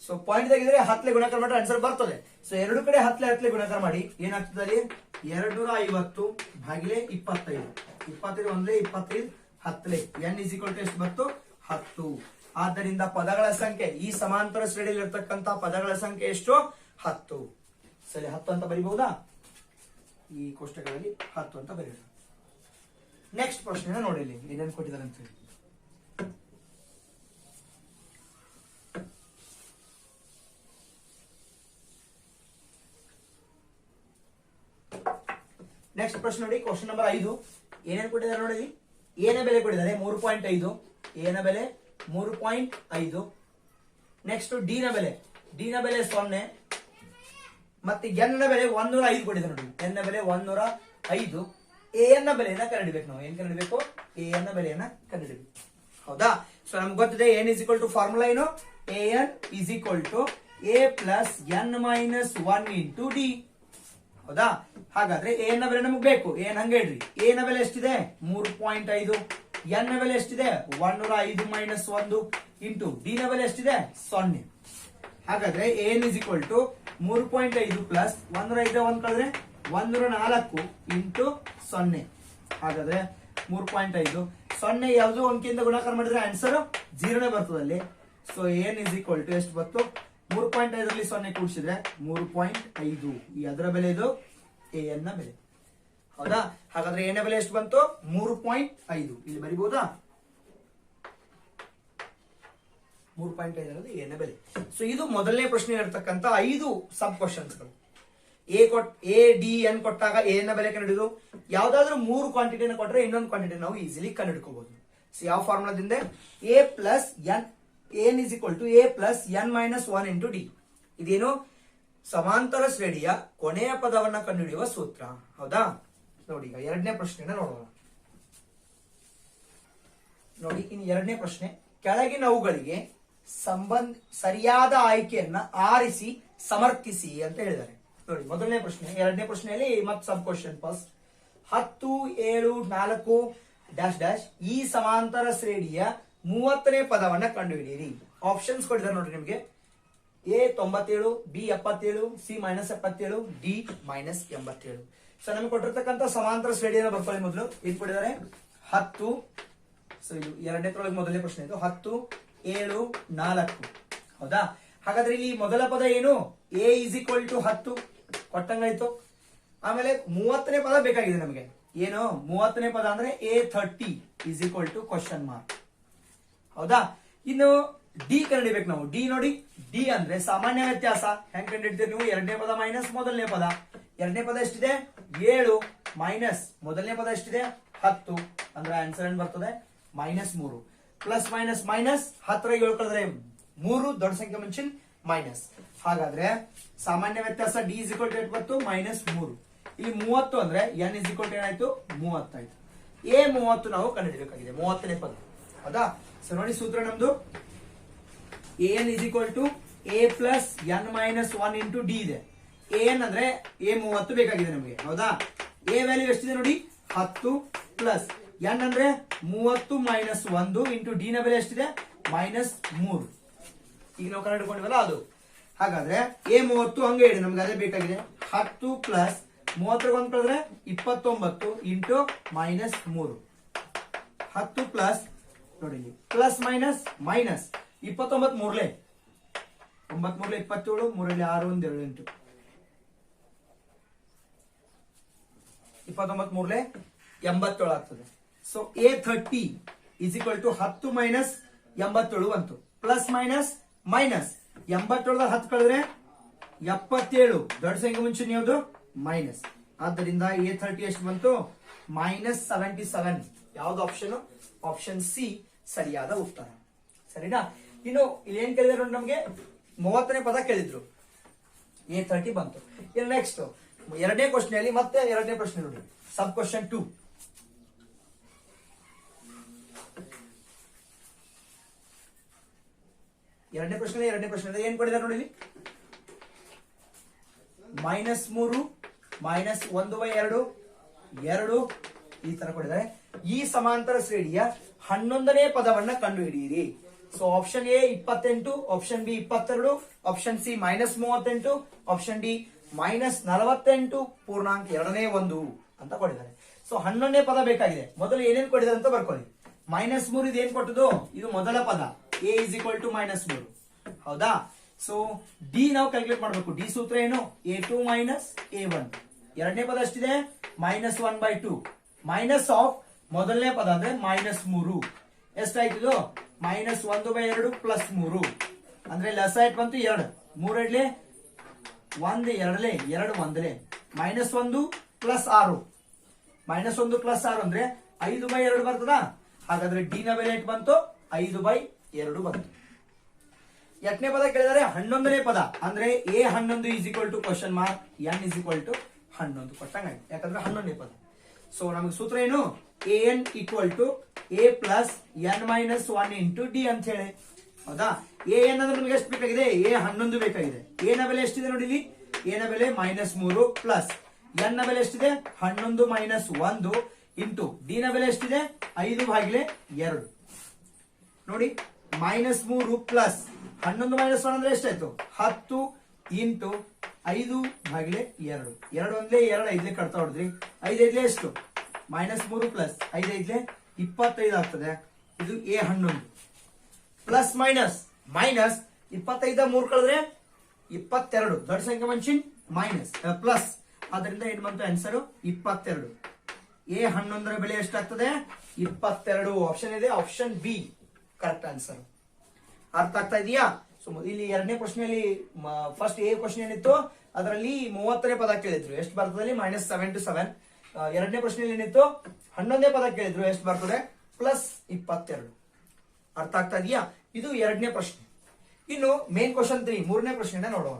ಸೊ ಪಾಯಿಂಟ್ ದಾಗಿದ್ರೆ 10 ಗುಣಾಕಾರ ಮಾಡಿದ್ರೆ ಆನ್ಸರ್ ಬರ್ತದೆ. ಸೊ ಎರಡು ಕಡೆ 10 ಗುಣಾಕಾರ ಮಾಡಿ ಏನಾಗ್ತದೆ ಅಲ್ಲಿ? 250 ಭಾಗಿಲೆ 25. 25 ಒಂದ್ಲೆ 25 10. ಎನ್ ಇಸ್ ಈಕ್ವಲ್ ಟು ಎಷ್ಟು ಬಂತು? 10. ಆದ್ದರಿಂದ ಪದಗಳ ಸಂಖ್ಯೆ ಈ ಸಮಾಂತರ ಶ್ರೇಣಿಯಲ್ಲಿ ಇರತಕ್ಕಂತ ಪದಗಳ ಸಂಖ್ಯೆ ಎಷ್ಟು? 10. ಸರಿ, 10 ಅಂತ ಬರೀಬಹುದಾ? ಈ ಕೋಷ್ಟಕದಲ್ಲಿ 10 ಅಂತ ಬರೀಬಹುದು. ನೆಕ್ಸ್ಟ್ ಪ್ರಶ್ನೆನ ನೋಡಿ, ಇಲ್ಲಿ ಏನೇನು ಕೊಟ್ಟಿದ್ದಾರೆ ಅಂತ ಹೇಳಿ. ನೆಕ್ಸ್ಟ್ ಪ್ರಶ್ನೆ ನೋಡಿ, ಕ್ವಶನ್ ನಂಬರ್ 5. ಏನೇನು ಕೊಟ್ಟಿದ್ದಾರೆ ನೋಡಿ. ಏನ ಬೆಲೆ ಕೊಟ್ಟಿದ್ದಾರೆ? 3.5. ಏನ ಬೆಲೆ 3.5. ನೆಕ್ಸ್ಟ್ ಡಿ ನ ಬೆಲೆ 0 ಮತ್ತೆ ಎನ್ ನ ಬೆಲೆ 105 ಕೊಟ್ಟಿದ್ದಾರೆ ನೋಡಿ. ಎನ್ ನ ಬೆಲೆ 105. ಎ ಎನ್ ನ ಬೆಲೆಯನ್ನ ಕಂಡುಹಿಡಿಬೇಕು. ನಾವು ಏನ್ ಕಂಡುಹಿಡಿಬೇಕು? ಎ ಎನ್ ನ ಬೆಲೆಯನ್ನ ಕಂಡುಹಿಡಿಬೇಕು. ಹೌದಾ? ಸೊ ನಮ್ಗೆ ಗೊತ್ತಿದೆ N is equal to formula ಏನು? A N is equal to A plus N minus 1 into D. ಹೌದಾ? ಹಾಗಾದ್ರೆ ಎ ನ ಬೆಲೆ ನಮಗೆ ಬೇಕು. ಏನ್ ಹಂಗೆ ಇಡ್ರಿ. ಎ ನ ಬೆಲೆ ಎಷ್ಟಿದೆ? 3.5. ಎನ್ ನ ಬೆಲೆ ಎಷ್ಟಿದೆ? 105 ಮೈನಸ್ 1 ಇಂಟು ಡಿ ನ ಬೆಲೆ ಎಷ್ಟಿದೆ? 0. ಹಾಗಾದ್ರೆ N is equal to 3.5 plus 105 1 ಕಳೆದ್ರೆ 104 ಇಂಟು 0. ಹಾಗಾದ್ರೆ 3.5 0 ಯಾವ್ದು ಅಂಕಿಯಿಂದ ಗುಣಾಕಾರ ಮಾಡಿದ್ರೆ ಆನ್ಸರ್ 0 ಬರ್ತದೆ ಅಲ್ಲಿ. So N is equal to ಎಷ್ಟು ಬಂತು? 3.5 ರಲ್ಲಿ 0 ಕೂಡಿಸಿದ್ರೆ 3.5. ಈ ಅದರ ಬೆಲೆ ಇದು ಎ ಎನ್ ನ ಬೆಲೆ. ಹೌದಾ? ಹಾಗಾದ್ರೆ ಎ ನ ಬೆಲೆ ಎಷ್ಟು ಬಂತು? 3.5. ಇಲ್ಲಿ ಬರಿಬಹುದಾ? 3.5 ಅನ್ನೋದು ಎ ನ ಬೆಲೆ. ಸೊ ಇದು ಮೊದಲನೇ ಪ್ರಶ್ನೆ ಇರತಕ್ಕಂತ 5 ಸಬ್ ಕ್ವಶನ್ಸ್ ಗಳು. ಎ ಡಿ ಎನ್ ಕೊಟ್ಟಾಗ ಎ ನ ಬೆಲೆ ಕಂಡುಹಿಡಿದು ಯಾವ್ದಾದ್ರು 3 ಕ್ವಾಂಟಿಟಿನ ಕೊಟ್ಟರೆ ಇನ್ನೊಂದು ಕ್ವಾಂಟಿಟಿ ನಾವು ಈಸಿಲಿ ಕಂಡುಹಿಡ್ಕೋಬಹುದು. ಸೊ ಯಾವ ಫಾರ್ಮುಲಾದಿಂದ? A plus N N is equal to A plus N minus 1 into D. ಇದೇನು? ಸಮಾಂತರ ಶ್ರೇಣಿಯ ಕೊನೆಯ ಪದವನ್ನ ಕಂಡುಹಿಡಿಯುವ ಸೂತ್ರ. ಹೌದಾ? ನೋಡಿ, ಈಗ ಎರಡನೇ ಪ್ರಶ್ನೆನ ನೋಡೋಣ. ನೋಡಿ, ಇನ್ನು ಎರಡನೇ ಪ್ರಶ್ನೆ. ಕೆಳಗಿನವುಗಳಿಗೆ ಸರಿಯಾದ ಆಯ್ಕೆಯನ್ನ ಆರಿಸಿ ಸಮರ್ಥಿಸಿ ಅಂತ ಹೇಳಿದ್ದಾರೆ. ನೋಡಿ, ಮೊದಲನೇ ಪ್ರಶ್ನೆ. ಎರಡನೇ ಪ್ರಶ್ನೆಯಲ್ಲಿ ಮತ್ತೆ sub question first. 10 7 4 dash dash ಈ ಸಮಾಂತರ ಶ್ರೇಣಿಯ 30ನೇ ಪದವನ್ನ ಕಂಡುಹಿಡಿಯಿರಿ. ಆಪ್ಷನ್ಸ್ ಕೊಟ್ಟಿದ್ದಾರೆ ನೋಡಿ ನಿಮಗೆ. A 97, B 77, C -77, D -87. So ನಮಗೆ ಕೊಟ್ಟಿರ್ತಕ್ಕಂಥ ಸಮಾಂತರ ಶ್ರೇಣಿಯನ್ನು ಬರ್ಕೊಳ್ಳಿ. ಮೊದಲು ಏನ್ ಕೊಟ್ಟಿದ್ದಾರೆ? 10. ಸೊ ಇದು ಎರಡನೇ ತೊಳಗೆ ಮೊದಲನೇ ಪ್ರಶ್ನೆ ಇದು. 10 7 4. ಹೌದಾ? ಹಾಗಾದ್ರೆ ಇಲ್ಲಿ ಮೊದಲ ಪದ ಏನು? ಎ ಇಸ್ ಈಕ್ವಲ್ ಟು 10 ಕೊಟ್ಟಂಗಾಯ್ತು. ಆಮೇಲೆ 30ನೇ ಪದ ಬೇಕಾಗಿದೆ ನಮಗೆ. ಏನು 30ನೇ ಪದ ಅಂದ್ರೆ A30 is equal to question mark. ಹೌದಾ? ಇನ್ನು ಡಿ ಕಂಡುಹಿಡಿಬೇಕು ನಾವು. ಡಿ ನೋಡಿ, ಡಿ ಅಂದ್ರೆ ಸಾಮಾನ್ಯ ವ್ಯತ್ಯಾಸ. ಹೆಂಗ್ ಕಂಡುಹಿಡ್ತೀರಿ ನೀವು? ಎರಡನೇ ಪದ ಮೈನಸ್ ಮೊದಲನೇ ಪದ. ಎರಡನೇ ಪದ ಎಷ್ಟಿದೆ? 7 ಮೈನಸ್ ಮೊದಲನೇ ಪದ ಎಷ್ಟಿದೆ? 10. ಅಂದ್ರೆ ಆನ್ಸರ್ ಏನ್ ಬರ್ತದೆ? -3. ಪ್ಲಸ್ ಮೈನಸ್ ಮೈನಸ್ 10 7 ಕಳೆದ್ರೆ 3 ದೊಡ್ಡ ಸಂಖ್ಯೆ ಮುಂಚಿನ ಮೈನಸ್. ಹಾಗಾದ್ರೆ ಸಾಮಾನ್ಯ ವ್ಯತ್ಯಾಸ ಡಿ ಇಸ್ ಈಕ್ವಲ್ ಟು ಎಷ್ಟು ಬಂತು? -3. ಇಲ್ಲಿ 30 ಅಂದ್ರೆ ಎನ್ ಇಸ್ ಈಕ್ವಲ್ ಟು ಏನಾಯ್ತು? 30 ಆಯ್ತು. ಎ 30 ನಾವು ಕಂಡುಹಿಡಬೇಕಾಗಿದೆ, 30ನೇ ಪದ. ಹೌದಾ? ಸೊ ನೋಡಿ, ಸೂತ್ರ ನಮ್ದು N is equal to A plus N minus one into D ಇದೆ. ಎನ್ ಅಂದ್ರೆ ಎ 30 ಬೇಕಾಗಿದೆ ನಮಗೆ, ಹೌದಾ? ಎ ವ್ಯಾಲ್ಯೂ ಎಷ್ಟಿದೆ ನೋಡಿ, 10 ಪ್ಲಸ್ ಎನ್ ಅಂದ್ರೆ 30 ಮೈನಸ್ 1 ಇಂಟು ಡಿ ನ ಬೆಲೆ ಎಷ್ಟಿದೆ, -3. ಈಗ ನಾವು ಕಂಡುಕೊಂಡಿವಲ್ಲ ಅದು. ಹಾಗಾದ್ರೆ ಎ 30 ಹಂಗೆ ಇಡಿ, ನಮ್ಗೆ ಅದೇ ಬೇಕಾಗಿದೆ. 10 ಪ್ಲಸ್ 30 1 ಕಳೆದ್ರೆ 29 ಇಂಟು -3. 10 ಪ್ಲಸ್ ನೋಡಿ ಪ್ಲಸ್ ಮೈನಸ್ ಮೈನಸ್ 29 ಮೂರ್ಲೆ 9 ಮೂರ್ಲೆ 27, 3 6 1 2 8, 29 ಮೂರ್ಲೆ 87 ಆಗ್ತದೆ. So A30 is equal to 10 minus 87 ಬಂತು. ಪ್ಲಸ್ ಮೈನಸ್ ಮೈನಸ್ 87 10 ಕಳೆದ್ರೆ 77, ದೊಡ್ಡ ಸಂಖ್ಯೆ ಮುಂಚೆ ಯಾವುದು ಮೈನಸ್. ಆದ್ದರಿಂದ A30 ಎಷ್ಟು ಬಂತು, -77. ಯಾವ್ದು ಆಪ್ಷನ್? ಆಪ್ಷನ್ ಸಿ ಸರಿಯಾದ ಉತ್ತರ. ಸರಿನಾ? ಇನ್ನು ಇಲ್ಲಿ ಏನ್ ಕೇಳಿದ್ರು ನೋಡಿ, ನಮ್ಗೆ 30ನೇ ಪದ ಕೇಳಿದ್ರು, A30 ಬಂತು. ಇನ್ನು ನೆಕ್ಸ್ಟ್ ಎರಡನೇ ಕ್ವಶನ್ ಅಲ್ಲಿ ಮತ್ತೆ ಎರಡನೇ ಪ್ರಶ್ನೆ ನೋಡಿ, ಸಬ್ ಕ್ವಶನ್ 2. ಎರಡನೇ ಪ್ರಶ್ನೆ ಏನ್ ಕೊಟ್ಟಿದ್ದಾರೆ ನೋಡಿ, -3 -1/2 2 ಈ ತರ ಕೊಟ್ಟಿದ್ದಾರೆ. ಈ ಸಮಾಂತರ ಶ್ರೇಣಿಯ 11ನೇ ಪದವನ್ನ ಕಂಡುಹಿಡಿಯಿರಿ. So option A 28, option B 22, option C -38, option D -48.2 ಅಂತ ಕೊಟ್ಟಿದ್ದಾರೆ. ಸೊ 11ನೇ ಪದ ಬೇಕಾಗಿದೆ. ಮೊದಲು ಏನೇನು ಕೊಟ್ಟಿದ್ದಾರೆ ಅಂತ ಬರ್ಕೊಳ್ಳಿ. -3 ಇದು ಏನ್ ಕೊಟ್ಟದು, ಇದು ಮೊದಲ ಪದ. ಎ ಇಸ್ ಈಕ್ವಲ್ ಟು -3, ಹೌದಾ? ಸೊ ಡಿ ನಾವು ಕ್ಯಾಲ್ಕುಲೇಟ್ ಮಾಡಬೇಕು. ಡಿ ಸೂತ್ರ ಏನು, A2 ಮೈನಸ್ A1. ಎರಡನೇ ಪದ ಎಷ್ಟಿದೆ, -1/2 ಮೈನಸ್ ಆಫ್ ಮೊದಲನೇ ಪದ ಅಂದ್ರೆ -3. ಎಷ್ಟಾಯ್ತು, -1/2 ಪ್ಲಸ್ 3 ಅಂದ್ರೆ ಲೆಸ್ ಆಯ್ತು ಬಂತು 2. 3 2 1 2 2 1 -1 ಪ್ಲಸ್ 6, -1 ಪ್ಲಸ್ 6 ಅಂದ್ರೆ 5/2 ಬರ್ತದ. ಹಾಗಾದ್ರೆ ಡಿ ನ ಬೆಲೆ ಎಷ್ಟು ಬಂತು, 5/2 ಬಂತು. ಎಷ್ಟನೇ ಪದ ಕೇಳಿದರೆ 11ನೇ ಪದ ಅಂದ್ರೆ A11 is equal to question mark n is equal to 11 ಕೊಟ್ಟಂಗಾಯ್ತು, ಯಾಕಂದ್ರೆ 11ನೇ ಪದ. ಸೊ ನಮಗೆ ಸೂತ್ರ ಏನು, an equal to a plus n minus 1 into D ಅಂತ ಹೇಳಿ, ಹೌದಾ? an ಅಂದ್ರೆ ನಮಗೆ ಎಷ್ಟು ಬೇಕಾಗಿದೆ, A11 ಬೇಕಾಗಿದೆ. a ನ ಬೆಲೆ ಎಷ್ಟಿದೆ ನೋಡಿ ಇಲ್ಲಿ, a ನ ಬೆಲೆ -3 ಪ್ಲಸ್ n ನ ಬೆಲೆ ಎಷ್ಟಿದೆ 11 ಮೈನಸ್ 1 ಇಂಟು ಡಿ ನ ಬೆಲೆ ಎಷ್ಟಿದೆ 5/2 ನೋಡಿ. -3 ಪ್ಲಸ್ 11 ಮೈನಸ್ 1 ಅಂದ್ರೆ ಎಷ್ಟಾಯ್ತು, 10 ಇಂಟು 5/2 2 1 2 5 ಕಟ್ತಾ ಹೊಡೆದ್ರಿ, 5 5 ಎಷ್ಟು, -3 ಪ್ಲಸ್ 5 5 25 ಆಗ್ತದೆ. ಇದು A11 ಪ್ಲಸ್ ಮೈನಸ್ ಮೈನಸ್ 25 3 ಕಳೆದ್ರೆ 22, ದೊಡ್ಡ ಸಂಖ್ಯೆ ಮನುಷ್ಯನ್ ಮೈನಸ್ ಪ್ಲಸ್, ಅದರಿಂದ ಏನ್ ಬಂತು ಆನ್ಸರ್ 22. A11 ಬೆಲೆ ಎಷ್ಟಾಗ್ತದೆ, 22. ಆಪ್ಷನ್ ಇದೆ, ಆಪ್ಷನ್ ಬಿ ಕರೆಕ್ಟ್ ಆನ್ಸರ್. ಅರ್ಥ ಆಗ್ತಾ ಇದೆಯಾ? ಸೊ ಇಲ್ಲಿ ಎರಡನೇ ಪ್ರಶ್ನೆಯಲ್ಲಿ ಫಸ್ಟ್ ಎ ಕ್ವಶನ್ ಏನಿತ್ತು, ಅದರಲ್ಲಿ 30ನೇ ಪದ ಕೇಳಿದ್ರು, ಎಷ್ಟು ಬರ್ತದೆ, -77. ಎರಡನೇ ಪ್ರಶ್ನೆಯಲ್ಲಿ ಏನಿತ್ತು, 11ನೇ ಪದ ಕೇಳಿದ್ರು, ಎಷ್ಟು ಬರ್ತದೆ, +22. ಅರ್ಥ ಆಗ್ತಾ ಇದೆಯಾ? ಇದು ಎರಡನೇ ಪ್ರಶ್ನೆ. ಇನ್ನು ಮೇನ್ ಕ್ವಶನ್ 3, ಮೂರನೇ ಪ್ರಶ್ನೆನ ನೋಡೋಣ.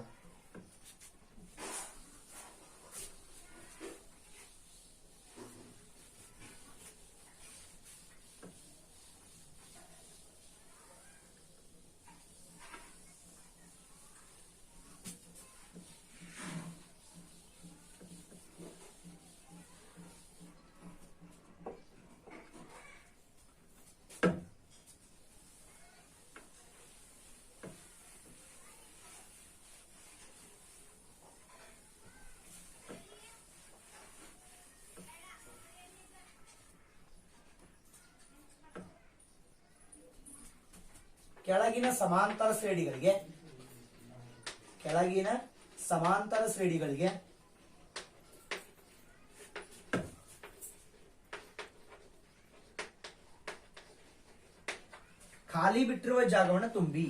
ಕೆಳಗಿನ ಸಮಾಂತರ ಶ್ರೇಣಿಗಳಿಗೆ ಖಾಲಿ ಬಿಟ್ಟಿರುವ ಜಾಗವನ್ನು ತುಂಬಿ.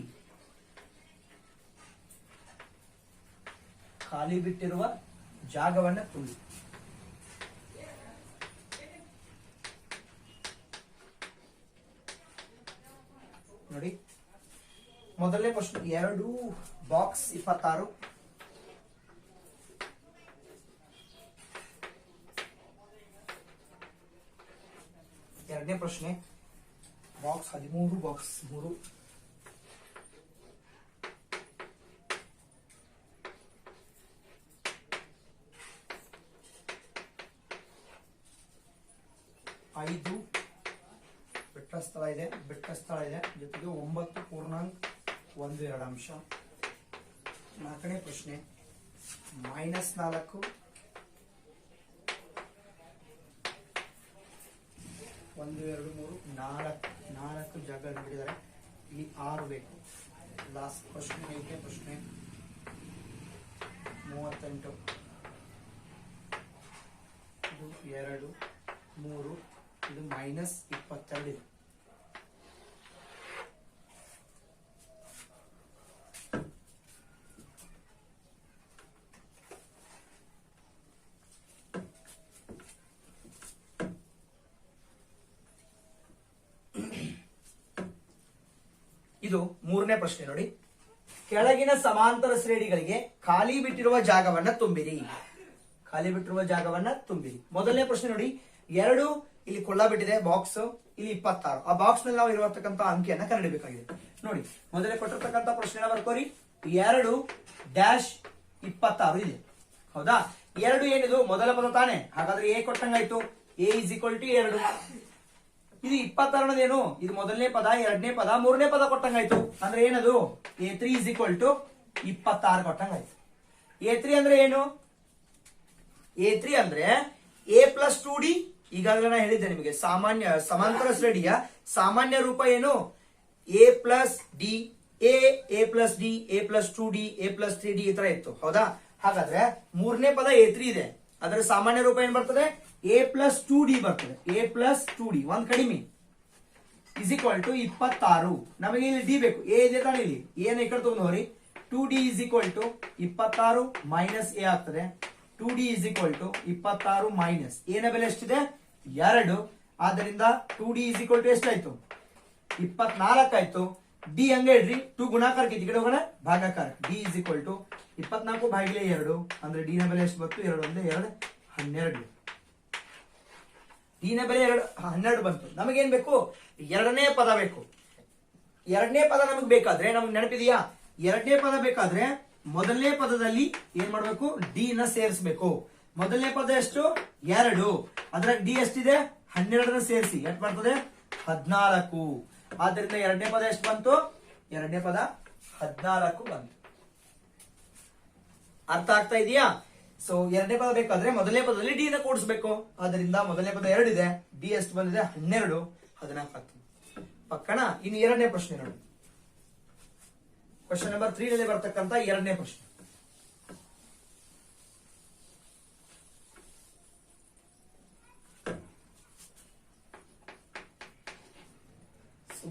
ನೋಡಿ, ಮೊದಲನೇ ಪ್ರಶ್ನೆ 2 ಬಾಕ್ಸ್ 26, ಎರಡನೇ ಪ್ರಶ್ನೆ ಬಾಕ್ಸ್ 13 ಬಾಕ್ಸ್ 3, ಬಿಟ್ಟ ಸ್ಥಳ ಇದೆ, ಜೊತೆಗೆ 9.12 4ನೇ ಪ್ರಶ್ನೆ -4 1 2 3 4 ಜಾಗ ಬಿಟ್ಟಿದ್ದಾರೆ. ಇಲ್ಲಿ 6 ಬೇಕು. ಲಾಸ್ಟ್ ಪ್ರಶ್ನೆ 5ನೇ ಪ್ರಶ್ನೆ 38 ಇದು 2 3 ಇದು -22 ಇದೆ. ಇದು 3ನೇ ಪ್ರಶ್ನೆ ನೋಡಿ. ಕೆಳಗಿನ ಸಮಾಂತರ ಶ್ರೇಣಿಗಳಿಗೆ ಖಾಲಿ ಬಿಟ್ಟಿರುವ ಜಾಗವನ್ನ ತುಂಬಿರಿ. ಖಾಲಿ ಬಿಟ್ಟಿರುವ ಜಾಗವನ್ನ ತುಂಬಿರಿ. ಮೊದಲನೇ ಪ್ರಶ್ನೆ ನೋಡಿ, 2 ಇಲ್ಲಿ ಕೊಳ್ಳ ಬಿಟ್ಟಿದೆ ಬಾಕ್ಸ್, ಇಲ್ಲಿ 26. ಆ ಬಾಕ್ಸ್ ನಲ್ಲಿ ನಾವು ಇರತಕ್ಕಂತ ಅಂಕಿಯನ್ನ ಕಂಡುಹಿಡಿಯಬೇಕಾಗಿದೆ. ನೋಡಿ ಮೊದಲೇ ಕೊಟ್ಟಿರ್ತಕ್ಕಂಥ ಪ್ರಶ್ನೆನ ಬರ್ಕೋರಿ. 2-26 ಇದೆ. ಹೌದಾ? 2 ಏನಿದು ಮೊದಲ ಪದ ತಾನೆ, ಹಾಗಾದ್ರೆ ಎ ಕೊಟ್ಟಂಗಾಯ್ತು. ಎ = 2. ಇದು 26 ಏನು, ಇದು ಮೊದಲನೇ ಪದ, ಎರಡನೇ ಪದ, ಮೂರನೇ ಪದ ಕೊಟ್ಟಂಗಾಯ್ತು. ಅಂದ್ರೆ ಏನದು A3 = 26 ಕೊಟ್ಟಂಗಾಯ್ತು. A3 ಅಂದ್ರೆ ಏನು? A3 ಅಂದ್ರೆ A+2D. ಈಗಾಗಲೇ ನಾನು ಹೇಳಿದ್ದೆ ನಿಮಗೆ, ಸಾಮಾನ್ಯ ಸಮಾಂತರ ಶ್ರೇಣಿಯ ಸಾಮಾನ್ಯ ರೂಪ ಏನು? A+D, A+D, A+2D, A+3D ಈ ತರ ಇತ್ತು. ಹೌದಾ? ಹಾಗಾದ್ರೆ ಮೂರನೇ ಪದ A3 ಇದೆ, ಅದರ ಸಾಮಾನ್ಯ ರೂಪ ಏನ್ ಬರ್ತದೆ? A+2D ಬರ್ತದೆ. A+2D ಒಂದ್ ಕಡಿಮೆ = 26. ನಮಗೆ ಇಲ್ಲಿ ಡಿ ಬೇಕು, ಎ ಇದೆ ತಾನೆ, ಇಲ್ಲಿ ಏನ ಈ ಕಡೆ ತಗೊಂಡು ಹೋರಿ. 2D = 26 ಮೈನಸ್ ಎ ಆಗ್ತದೆ. 2D = 26 ಮೈನಸ್ ಎನ ಬೆಲೆ ಎಷ್ಟಿದೆ? 2. ಆದ್ದರಿಂದ 2D = ಎಷ್ಟಾಯ್ತು? 24 ಆಯ್ತು. ಡಿ ಹಂಗೆ ಇಡ್ರಿ, 2 ಗುಣಾಕಾರಕ್ಕೆ ಈ ಕಡೆ ಹೋಗೋಣ, ಭಾಗಾಕಾರ. D = 24/2 ಅಂದ್ರೆ ಡಿ ನ ಬೆಲೆ ಎಷ್ಟು ಬಂತು? 2 1 2 12. ಡಿ ನ ಬೆಲೆ 12 ಬಂತು. ನಮಗೇನ್ ಬೇಕು? ಎರಡನೇ ಪದ ಬೇಕು. ಎರಡನೇ ಪದ ನಮಗ್ ಬೇಕಾದ್ರೆ, ನಮಗ್ ನೆನಪಿದೆಯಾ? ಎರಡನೇ ಪದ ಬೇಕಾದ್ರೆ ಮೊದಲನೇ ಪದದಲ್ಲಿ ಏನ್ ಮಾಡ್ಬೇಕು? ಡಿ ನ ಸೇರಿಸಬೇಕು. ಮೊದಲನೇ ಪದ ಎಷ್ಟು? 2. ಅದ್ರ ಡಿ ಎಷ್ಟಿದೆ? 12 ಸೇರಿಸಿ ಎಷ್ಟು ಬರ್ತದೆ? 14. ಆದ್ದರಿಂದ ಎರಡನೇ ಪದ ಎಷ್ಟು ಬಂತು? ಎರಡನೇ ಪದ 14 ಬಂತು. ಅರ್ಥ ಆಗ್ತಾ ಇದೆಯಾ? ಸೊ ಎರಡನೇ ಪದ ಬೇಕಾದ್ರೆ ಮೊದಲನೇ ಪದದಲ್ಲಿ ಡಿ ನ ಕೂಡಿಸಬೇಕು. ಅದರಿಂದ ಮೊದಲನೇ ಪದ 2 ಇದೆ, ಡಿ ಎಷ್ಟು ಬಂದಿದೆ? 12, 14. ಪಕ್ಕಣ. ಇನ್ನು ಎರಡನೇ ಪ್ರಶ್ನೆ ನೋಡಿ. ಕ್ವಶನ್ ನಂಬರ್ 3 ನಲ್ಲಿ ಬರ್ತಕ್ಕಂತ ಎರಡನೇ ಪ್ರಶ್ನೆ.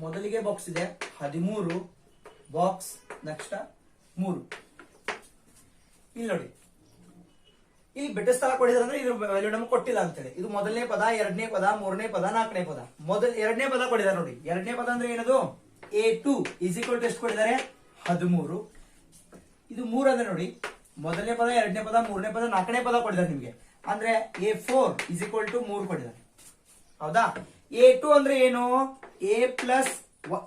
ಮೊದಲಿಗೆ ಬಾಕ್ಸ್ ಇದೆ 13, ಬಾಕ್ಸ್ ನೆಕ್ಸ್ಟ್ 3. ಇಲ್ಲಿ ನೋಡಿ, ಇಲ್ಲಿ ಬೆಟ್ಟ ಸ್ಥಳ ಕೊಟ್ಟಿದ್ದಾರೆ ಅಂದ್ರೆ ಇದ್ರ ವ್ಯಾಲ್ಯೂ ನಮ್ಗೆ ಕೊಟ್ಟಿಲ್ಲ ಅಂತೇಳಿ. ಇದು ಮೊದಲನೇ ಪದ, ಎರಡನೇ ಪದ, ಮೂರನೇ ಪದ, ನಾಲ್ಕನೇ ಪದ. ಎರಡನೇ ಪದ ಕೊಟ್ಟಿದ್ದಾರೆ ನೋಡಿ. ಎರಡನೇ ಪದ ಅಂದ್ರೆ ಏನದು? A2 = ಎಷ್ಟು ಕೊಟ್ಟಿದ್ದಾರೆ? 13. ಇದು 3 ಅಂದ್ರೆ ನೋಡಿ, ಮೊದಲನೇ ಪದ, ಎರಡನೇ ಪದ, ಮೂರನೇ ಪದ, ನಾಲ್ಕನೇ ಪದ ಕೊಟ್ಟಿದ್ದಾರೆ ನಿಮ್ಗೆ. ಅಂದ್ರೆ A4 = 3 ಕೊಟ್ಟಿದ್ದಾರೆ. ಹೌದಾ? A2 ಅಂದ್ರೆ ಏನು? A ಪ್ಲಸ್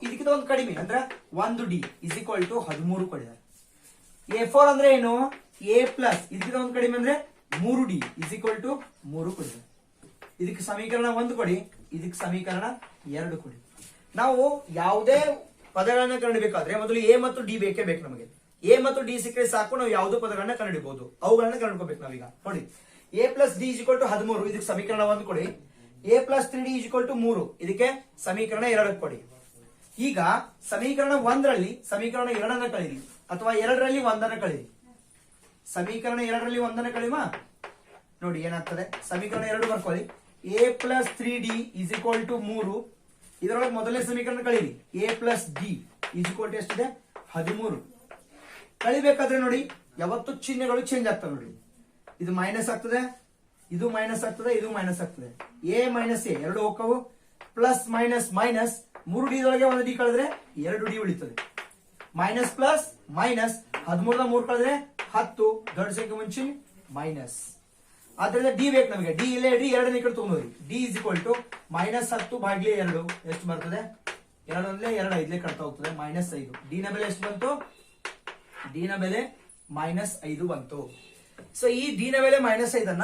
ಇದಕ್ಕಿಂತ ಒಂದು ಕಡಿಮೆ ಅಂದ್ರೆ 1D = 13 ಕೊಟ್ಟಿದ್ದಾರೆ. A4 ಅಂದ್ರೆ ಏನು? A ಪ್ಲಸ್ ಇದಕ್ಕಿಂತ ಒಂದು ಕಡಿಮೆ ಅಂದ್ರೆ 3D = 3 ಕೊಡಿ. ಇದಕ್ಕೆ ಸಮೀಕರಣ 1 ಕೊಡಿ, ಇದಕ್ಕೆ ಸಮೀಕರಣ 2 ಕೊಡಿ. ನಾವು ಯಾವುದೇ ಪದಗಳನ್ನ ಕಂಡುಹಿಡಿಯಬೇಕಾದ್ರೆ ಮೊದಲು ಎ ಮತ್ತು ಡಿ ಬೇಕೇ ಬೇಕು ನಮಗೆ. ಎ ಮತ್ತು ಡಿ ಸಿಕ್ಕರೆ ಸಾಕು, ನಾವು ಯಾವುದೋ ಪದಗಳನ್ನ ಕಂಡುಹಿಡಿಯಬಹುದು. ಅವುಗಳನ್ನ ಕಂಡುಹಿಡ್ಕೋಬೇಕು ನಾವೀಗ. ನೋಡಿ, A+D = 13, ಇದಕ್ಕೆ ಸಮೀಕರಣ 1 ಕೊಡಿ. A+3D = 3, ಇದಕ್ಕೆ ಸಮೀಕರಣ 2 ಕೊಡಿ. ಈಗ ಸಮೀಕರಣ 1ರಲ್ಲಿ ಸಮೀಕರಣ 2 ಕಳೀರಿ, ಅಥವಾ 2ರಲ್ಲಿ 1 ಕಳೀರಿ. ಸಮೀಕರಣ 2ರಲ್ಲಿ 1 ಕಳಿಮಾ? ನೋಡಿ ಏನಾಗ್ತದೆ. ಸಮೀಕರಣ 2 ಬರ್ಕೊಳ್ಳಿ. A+3D = 3. ಇದರೊಳಗೆ ಮೊದಲನೇ ಸಮೀಕರಣ ಕಳೀರಿ. A+D = ಎಷ್ಟಿದೆ? 13. ಕಳಿಬೇಕಾದ್ರೆ ನೋಡಿ, ಯಾವತ್ತು ಚಿಹ್ನೆಗಳು ಚೇಂಜ್ ಆಗ್ತವೆ ನೋಡಿ. ಇದು ಮೈನಸ್ ಆಗ್ತದೆ, ಇದು ಮೈನಸ್ ಆಗ್ತದೆ, ಇದು ಮೈನಸ್ ಆಗ್ತದೆ. A ಮೈನಸ್ ಎ ಎರಡು ಹೋಗ್ತಾವು. ಪ್ಲಸ್ ಮೈನಸ್ ಮೈನಸ್, 3D ಒಳಗೆ 1D ಕಳೆದ್ರೆ 2D ಉಳಿತದೆ. ಮೈನಸ್ ಪ್ಲಸ್ ಮೈನಸ್, 13 3 ಕಳೆದ್ರೆ 10, ದೊಡ್ಡ ಸಂಖ್ಯೆ ಮುಂಚೆ ಮೈನಸ್. ಆದ್ರಿಂದ ಡಿ ಬೇಕು ನಮಗೆ. ಡಿ ಇಲ್ಲೇ ಡಿ 2 ಕಡೆ ತಗೊಂಡ್ರಿ. D = -10/2 ಎಷ್ಟು ಬರ್ತದೆ? 2 1 2 5 ಕಟ್ತಾ ಹೋಗ್ತದೆ, -5. ಡಿ ನ ಬೆಲೆ ಎಷ್ಟು ಬಂತು? ಡಿ ನ ಬೆಲೆ -5 ಬಂತು. ಸೊ ಈ ಡಿ ನ ಬೆಲೆ -5 ಅನ್ನ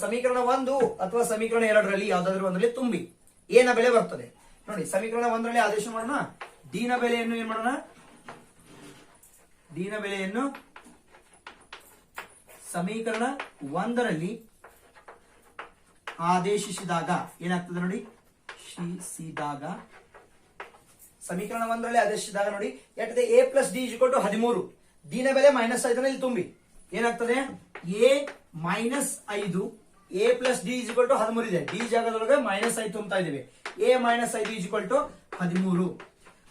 ಸಮೀಕರಣ 1 ಅಥವಾ ಸಮೀಕರಣ 2ರಲ್ಲಿ ಯಾವ್ದಾದ್ರು ಒಂದರಲ್ಲಿ ತುಂಬಿ ಎ ನ ಬೆಲೆ ಬರ್ತದೆ ನೋಡಿ ಸಮೀಕರಣ 1ರಲ್ಲಿ ಆದೇಶ ಮಾಡೋಣ. ಡಿ ನ ಬೆಲೆಯನ್ನು ಏನ್ ಮಾಡೋಣ, ಡಿ ನ ಬೆಲೆಯನ್ನು ಸಮೀಕರಣ 1ರಲ್ಲಿ ಆದೇಶಿಸಿದಾಗ ಏನಾಗ್ತದೆ ನೋಡಿ, ಶಿಸಿದಾಗ ಸಮೀಕರಣ 1ರಲ್ಲಿ ಆದೇಶಿಸಿದಾಗ ನೋಡಿ ಎಷ್ಟಿದೆ, A plus D is equal to 13. D ನ ಬೆಲೆ -5 ಇಲ್ಲಿ ತುಂಬಿ ಏನಾಗ್ತದೆ, A -5 A plus D is equal to 13 ಇದೆ. ಡಿ ಜಾಗದೊಳಗೆ -5 ತುಂಬ್ತಾ ಇದೀವಿ. A -5 is equal to 13.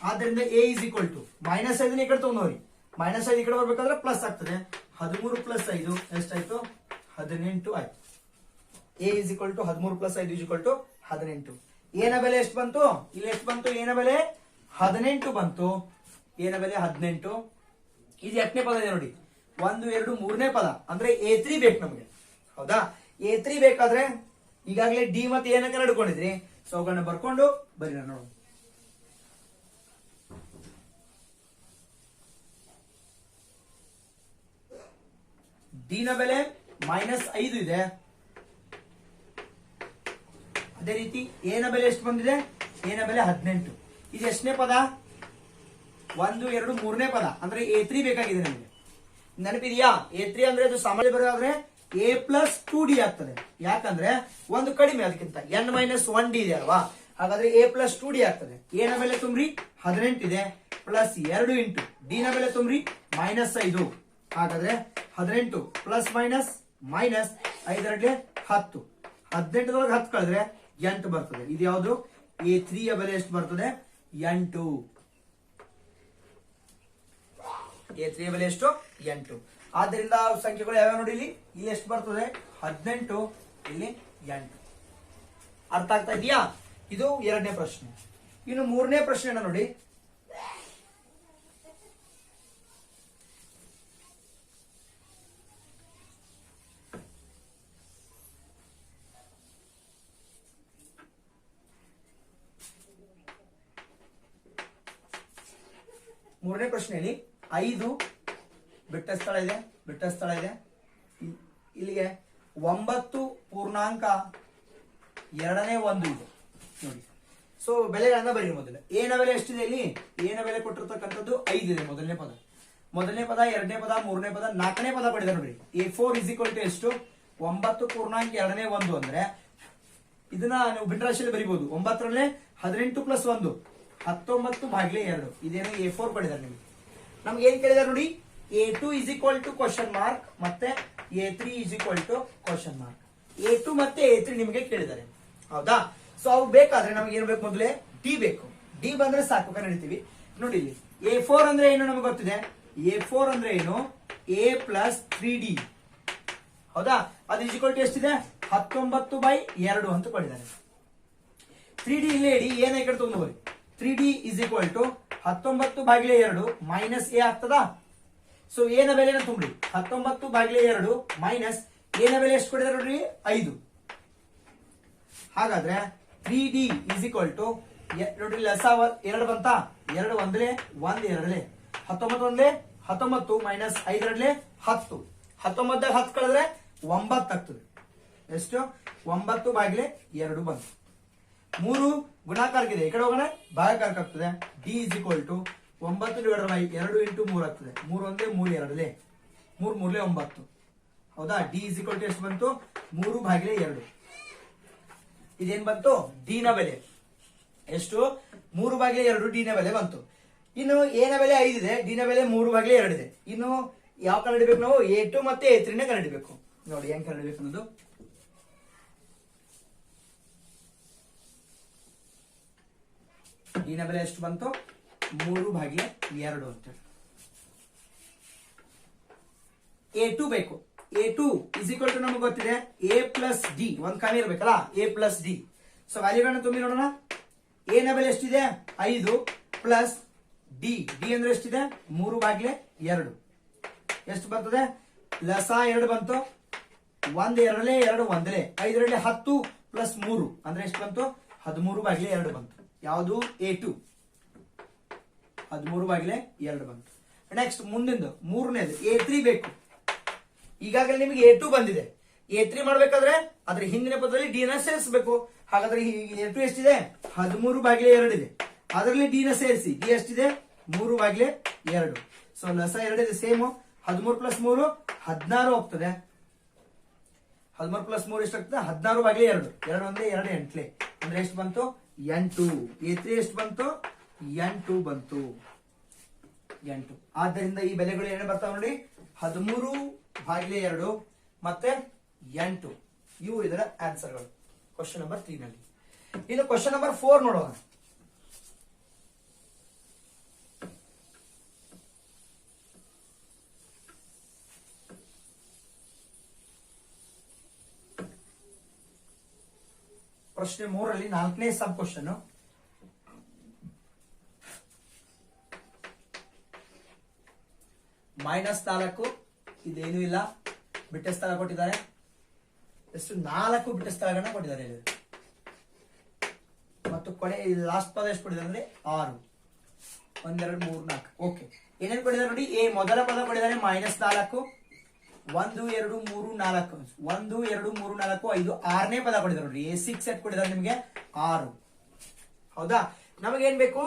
ಆದ್ದರಿಂದ ಎ ಇಸ್ ಈಕ್ವಲ್ ಟು -5 ಈ ಕಡೆ ತಗೊಂಡವ್ರಿ, -5 ಈ ಕಡೆ ಬರ್ಬೇಕಾದ್ರೆ ಪ್ಲಸ್ ಆಗ್ತದೆ. 13 ಪ್ಲಸ್ 5 ಎಷ್ಟಾಯ್ತು, 18 ಆಯ್ತು. A is equal to 13 plus 5 is equal to 18. A ನ ಬೆಲೆ ಎಷ್ಟು ಬಂತು, ಇಲ್ಲಿ ಎಷ್ಟು ಬಂತು, ಎ ನ ಬೆಲೆ 18 ಬಂತು. ಎ ನ ಬೆಲೆ 18. ಇದು 8ನೇ ಪದ ಇದೆ ನೋಡಿ, 1 2 3ನೇ ಪದ ಅಂದ್ರೆ A3 ಬೇಕು ನಮಗೆ. ಹೌದಾ, A3 ಬೇಕಾದ್ರೆ ಈಗಾಗಲೇ ಡಿ ಮತ್ತೆ ಎ ನ ಕನ್ನಡ್ಕೊಂಡಿದ್ರಿ. ಸೊ ಅವುಗಳನ್ನ ಬರ್ಕೊಂಡು ಬರೀ ನೋಡು. ಡಿ ನ ಬೆಲೆ -5 ಇದೆ. ಅದೇ ರೀತಿ ಎ ನ ಬೆಲೆ ಎಷ್ಟು ಬಂದಿದೆ, ಎ ನ ಬೆಲೆ 18. ಇದು ಎಷ್ಟನೇ ಪದ, 1 2 3ನೇ ಪದ ಅಂದ್ರೆ A3 ಬೇಕಾಗಿದೆ ನಮಗೆ. ನೆನಪಿದೆಯಾ, A3 ಅಂದ್ರೆ ಅದು ಸಾಮಾನ್ಯ ಬರೋದಾದ್ರೆ ಎ ಪ್ಲಸ್ 2ಡಿ ಆಗ್ತದೆ. ಯಾಕಂದ್ರೆ ಒಂದು ಕಡಿಮೆ, ಅದಕ್ಕಿಂತ n-1d ಇದೆ ಅಲ್ವಾ, ಹಾಗಾದ್ರೆ ಎ ಪ್ಲಸ್ 2ಡಿ ಆಗ್ತದೆ. ಎ ನ ಬೆಲೆ ತುಂಬ್ರಿ 18 ಇದೆ, ಪ್ಲಸ್ 2 ಇಂಟು ಡಿ ನ ಬೆಲೆ ತುಂಬ್ರಿ -5. ಹಾಗಾದ್ರೆ 18 ಪ್ಲಸ್ ಮೈನಸ್ -5 10. 18 10 ಕಳೆದ್ರೆ 8 ಬರ್ತದೆ. ಇದು ಯಾವುದು, A3 ಯ ಬೆಲೆ ಎಷ್ಟು ಬರ್ತದೆ, 8. A3 ಯ ಬೆಲೆ ಎಷ್ಟು, 8. ಆದ್ದರಿಂದ ಸಂಖ್ಯೆಗಳು ಯಾವ್ಯಾವ ನೋಡಿ, ಇಲ್ಲಿ ಎಷ್ಟು ಬರ್ತದೆ, 18, ಇಲ್ಲಿ 8. ಅರ್ಥ ಆಗ್ತಾ ಇದೆಯಾ? ಇದು 2ನೇ ಪ್ರಶ್ನೆ. ಇನ್ನು 3ನೇ ಪ್ರಶ್ನೆ ನೋಡಿ, ಮೂರನೇ ಪ್ರಶ್ನೆಯಲ್ಲಿ 5 ಬಿಟ್ಟ ಸ್ಥಳ ಇದೆ, ಇಲ್ಲಿಗೆ 9 ಪೂರ್ಣಾಂಕ 2ನೇ 1 ಇದೆ ನೋಡಿ. ಸೊ ಬೆಲೆಗಳನ್ನ ಬರೀ. ಮೊದಲು ಎ ನ ಬೆಲೆ ಎಷ್ಟಿದೆ, ಇಲ್ಲಿ ಎ ನ ಬೆಲೆ ಕೊಟ್ಟಿರ್ತಕ್ಕಂಥದ್ದು 5 ಇದೆ. ಮೊದಲನೇ ಪದ, 2ನೇ ಪದ, 3ನೇ ಪದ, 4ನೇ ಪದ ಪಡೆದ ನೋಡಿ. A4 ಇಸ್ ಈಕ್ವಲ್ ಟು ಎಷ್ಟು, 9 ಪೂರ್ಣಾಂಕ 2ನೇ 1 ಅಂದ್ರೆ ಇದನ್ನ ನೀವು ಭಿನ್ನರಾಶಿಯಲ್ಲಿ ಬರೀಬಹುದು. 9ರಲ್ಲಿ 18 ಪ್ಲಸ್ 1 19/2. ಇದೇನು A4 ಪಡೆದಾರೆ ನಿಮಗೆ. ನಮ್ಗೆ ಏನ್ ಕೇಳಿದಾರೆ ನೋಡಿ, A2 is equal to question mark ಮತ್ತೆ A3 is equal to question mark. A2 ಮತ್ತೆ A3 ನಿಮಗೆ ಕೇಳಿದ್ದಾರೆ. ಹೌದಾ, ಸೊ ಅವು ಬೇಕಾದ್ರೆ ನಮ್ಗೆ ಏನ್ ಬೇಕು, ಮೊದಲೇ ಡಿ ಬೇಕು. ಡಿ ಬಂದ್ರೆ ಸಾಕು, ನಡೀತೀವಿ ನೋಡಿ. ಇಲ್ಲಿ A4 ಅಂದ್ರೆ ಏನು ನಮಗೆ ಗೊತ್ತಿದೆ. A4 ಅಂದ್ರೆ ಏನು, A ಪ್ಲಸ್ 3D. ಹೌದಾ, ಅದು ಇಸ್ ಈಕ್ವಲ್ ಟು ಎಷ್ಟಿದೆ, 19/2 ಅಂತ ಕೊಟ್ಟಿದ್ದಾರೆ. 3D ಇಲ್ಲಿ ಇಡಿ, ಏನ ಈ ಕಡೆ ತಗೊಂಡು ಹೋಗಿ. 3D is equal to 19/2 minus A ಆಗ್ತದಾ. ಸೊ ಎ ನ ಬೆಲೆನ ತುಂಬ್ರಿ, 19/2 ಮೈನಸ್ ಎ ನ ಬೆಲೆ ಎಷ್ಟು ಕೊಟ್ಟಿದ್ದಾರೆ ನೋಡ್ರಿ, 5. ಹಾಗಾದ್ರೆ 3D ಇಸ್ ಈಕ್ವಲ್ ಟು ನೋಡ್ರಿ, ಲಸ 2 ಬಂತ, 2 ಒಂದಲೇ 1 2 19 ಒಂದಲೇ 19 ಮೈನಸ್ 5 2 10. 19 10 ಕಳೆದ್ರೆ 9 ಆಗ್ತದೆ. ಎಷ್ಟು, 9/2 ಬಂತು. 3 ಗುಣಾಕಾರಕ್ಕಿದೆ, ಈ ಕಡೆ ಹೋಗೋಣ ಭಾಗಾಕಾರಕ್ಕೆ ಆಗ್ತದೆ. D is equal to 9/2 into 3 ಆಗ್ತದೆ. 3 ಒಂದೇ 3 2 3 3 9. ಹೌದಾ, ಡಿ ಇಸ್ ಈಕ್ವಲ್ ಟು ಎಷ್ಟು ಬಂತು, 3/2. ಇದೇನ್ ಬಂತು, ಡಿ ನ ಬೆಲೆ ಎಷ್ಟು, 3/2 ಡಿ ನ ಬೆಲೆ ಬಂತು. ಇನ್ನು ಎ ನ ಬೆಲೆ 5 ಇದೆ, ಡಿ ನ ಬೆಲೆ 3/2 ಇದೆ. ಇನ್ನು ಯಾವ ಕಂಡುಹಿಡಬೇಕು ನಾವು, A2 ಮತ್ತೆ A3 ನ ಕಂಡುಹಿಡಬೇಕು. ನೋಡಿ ಹೆಂಗ್ ಕಂಡುಹಿಡಬೇಕು ಅನ್ನೋದು. ಡಿ ನ ಬೆಲೆ ಎಷ್ಟು ಬಂತು, 3/2 ಅಂತ. A2 ಬೇಕು. A2 ಇಸ್ ಈಕ್ವಲ್ ಟು ನಮಗೆ ಗೊತ್ತಿದೆ A ಪ್ಲಸ್ ಡಿ, ಒಂದ್ ಕಾಮಿ ಇರ್ಬೇಕಲ್ಲ, A ಪ್ಲಸ್ ಡಿ. ಸೊ ವ್ಯಾಲ್ಯೂಗಳನ್ನ ತುಂಬಿ ನೋಡೋಣ. ಎ ನ ಬೆಲೆ ಎಷ್ಟಿದೆ, 5 ಪ್ಲಸ್ ಡಿ, ಡಿ ಅಂದ್ರೆ ಎಷ್ಟಿದೆ, 3/2. ಎಷ್ಟು ಬರ್ತದೆ, ಲಸ 2 ಬಂತು, 1 2 2 1 5 2 10 ಪ್ಲಸ್ 3 ಅಂದ್ರೆ ಎಷ್ಟು ಬಂತು, 13/2 ಬಂತು. ಯಾವುದು, A2 13/2 ಬಂತು. ನೆಕ್ಸ್ಟ್ ಮುಂದಿಂದು 3ನೇದು A3 ಬೇಕು. ಈಗಾಗಲೇ ನಿಮಗೆ A2 ಬಂದಿದೆ. A3 ಮಾಡ್ಬೇಕಾದ್ರೆ ಅದ್ರ ಹಿಂದಿನ ಪದದಲ್ಲಿ ಡಿ ನ ಸೇರಿಸಬೇಕು. ಹಾಗಾದ್ರೆ A2 ಎಷ್ಟಿದೆ? 13/2 ಇದೆ. ಅದರಲ್ಲಿ ಡಿ ನ ಸೇರಿಸಿ, ಡಿ ಎಷ್ಟಿದೆ? 3/2. ಸೊ ಲಸ 2 ಇದೆ ಸೇಮ್. 13 + 3 16 ಹೋಗ್ತದೆ. 13 + 3 ಎಷ್ಟಾಗ್ತದೆ? 16/2. 2 ಒಂದೇ 2 ಎಂಟ್ಲೆ ಅಂದ್ರೆ ಎಷ್ಟು ಬಂತು? 8. A3 ಎಷ್ಟು ಬಂತು? 8 ಬಂತು. 8. ಆದ್ದರಿಂದ ಈ ಬೆಲೆಗಳು ಏನು ಬರ್ತಾವ ನೋಡಿ? 13/2 ಮತ್ತೆ 8. ಇವು ಇದರ ಆನ್ಸರ್ಗಳು ಕ್ವಶನ್ ನಂಬರ್ 3 ನಲ್ಲಿ. ಇನ್ನು ಕ್ವಶನ್ ನಂಬರ್ 4 ನೋಡೋಣ. ಪ್ರಶ್ನೆ 3ರಲ್ಲಿ 4ನೇ ಸಬ್ ಕ್ವಶನ್. -4 ಇದೇನು ಇಲ್ಲ, ಬಿಟ್ಟ ಸ್ಥಳ ಕೊಟ್ಟಿದ್ದಾರೆ. ಎಷ್ಟು? 4 ಬಿಟ್ಟ ಸ್ಥಳಗಳನ್ನ ಕೊಟ್ಟಿದ್ದಾರೆ ಇಲ್ಲಿ. ಮತ್ತು ಕೊನೆ ಲಾಸ್ಟ್ ಪದ ಎಷ್ಟು ಕೊಟ್ಟಿದ್ದಾರೆ ಅಂದ್ರೆ 6. 1 2 3 4. ಓಕೆ, ಏನೇನು ಕೊಟ್ಟಿದ್ದಾರೆ ನೋಡಿ. ಎ ಮೊದಲ ಪದ ಕೊಟ್ಟಿದ್ದಾರೆ -4. 1 2 3 4. 1 2 3 4 5. 6ನೇ ಪದ ಕೊಟ್ಟಿದ್ದಾರೆ ನೋಡಿ. A6 ಸೆಟ್ ಕೊಟ್ಟಿದ್ದಾರೆ ನಿಮಗೆ 6. ಹೌದಾ? ನಮಗೇನ್ ಬೇಕು?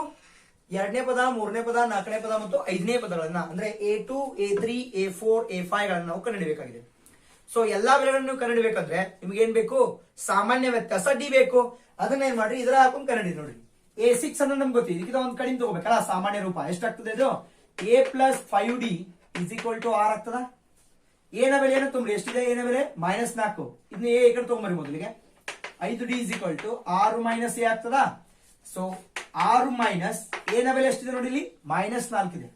2ನೇ ಪದ, 3ನೇ ಪದ, 4ನೇ ಪದ ಮತ್ತು 5ನೇ ಪದಗಳನ್ನ ಅಂದ್ರೆ A2 A3 A4 A5 ಗಳನ್ನ ನಾವು ಕಂಡುಹಿಡಿಯಬೇಕಾಗಿದೆ. ಸೊ ಎಲ್ಲಾ ಬೆಲೆಗಳನ್ನು ಕಂಡುಹಿಡಿಯಬೇಕಾದ್ರೆ ನಿಮ್ಗೆ ಏನ್ ಬೇಕು? ಸಾಮಾನ್ಯ ವ್ಯತ್ಯಾಸ ಡಿ ಬೇಕು. ಅದನ್ನ ಏನ್ ಮಾಡ್ರಿ, ಇದರ ಹಾಕೊಂಡು ಕಂಡುಹಿಡಿ ನೋಡಿ. A6 ಅನ್ನು ನಮ್ಗೆ ಗೊತ್ತಿದೆ, ಇದಕ್ಕಿಂತ ಒಂದು ಕಡಿಮೆ ತಗೋಬೇಕಲ್ಲ ಸಾಮಾನ್ಯ ರೂಪ. ಎಷ್ಟಾಗ್ತದೆ ಇದು? A + 5D = 6 ಆಗ್ತದ. ಏನ ಬೆಲೆ ಏನು ತುಂಬ್ರಿ? ಎಷ್ಟಿದೆ ಏನ ಬೆಲೆ? -4. ಇದನ್ನ ಎ ಕಡೆ ತಗೊಂಬರಿ ಮೊದಲಿಗೆ. 5D = 6 - A ಆಗ್ತದ. ಸೊ 6 ಮೈನಸ್ ಏನ ಬೆಲೆ ಎಷ್ಟಿದೆ ನೋಡಿ ಇಲ್ಲಿ? -4 ಇದೆ.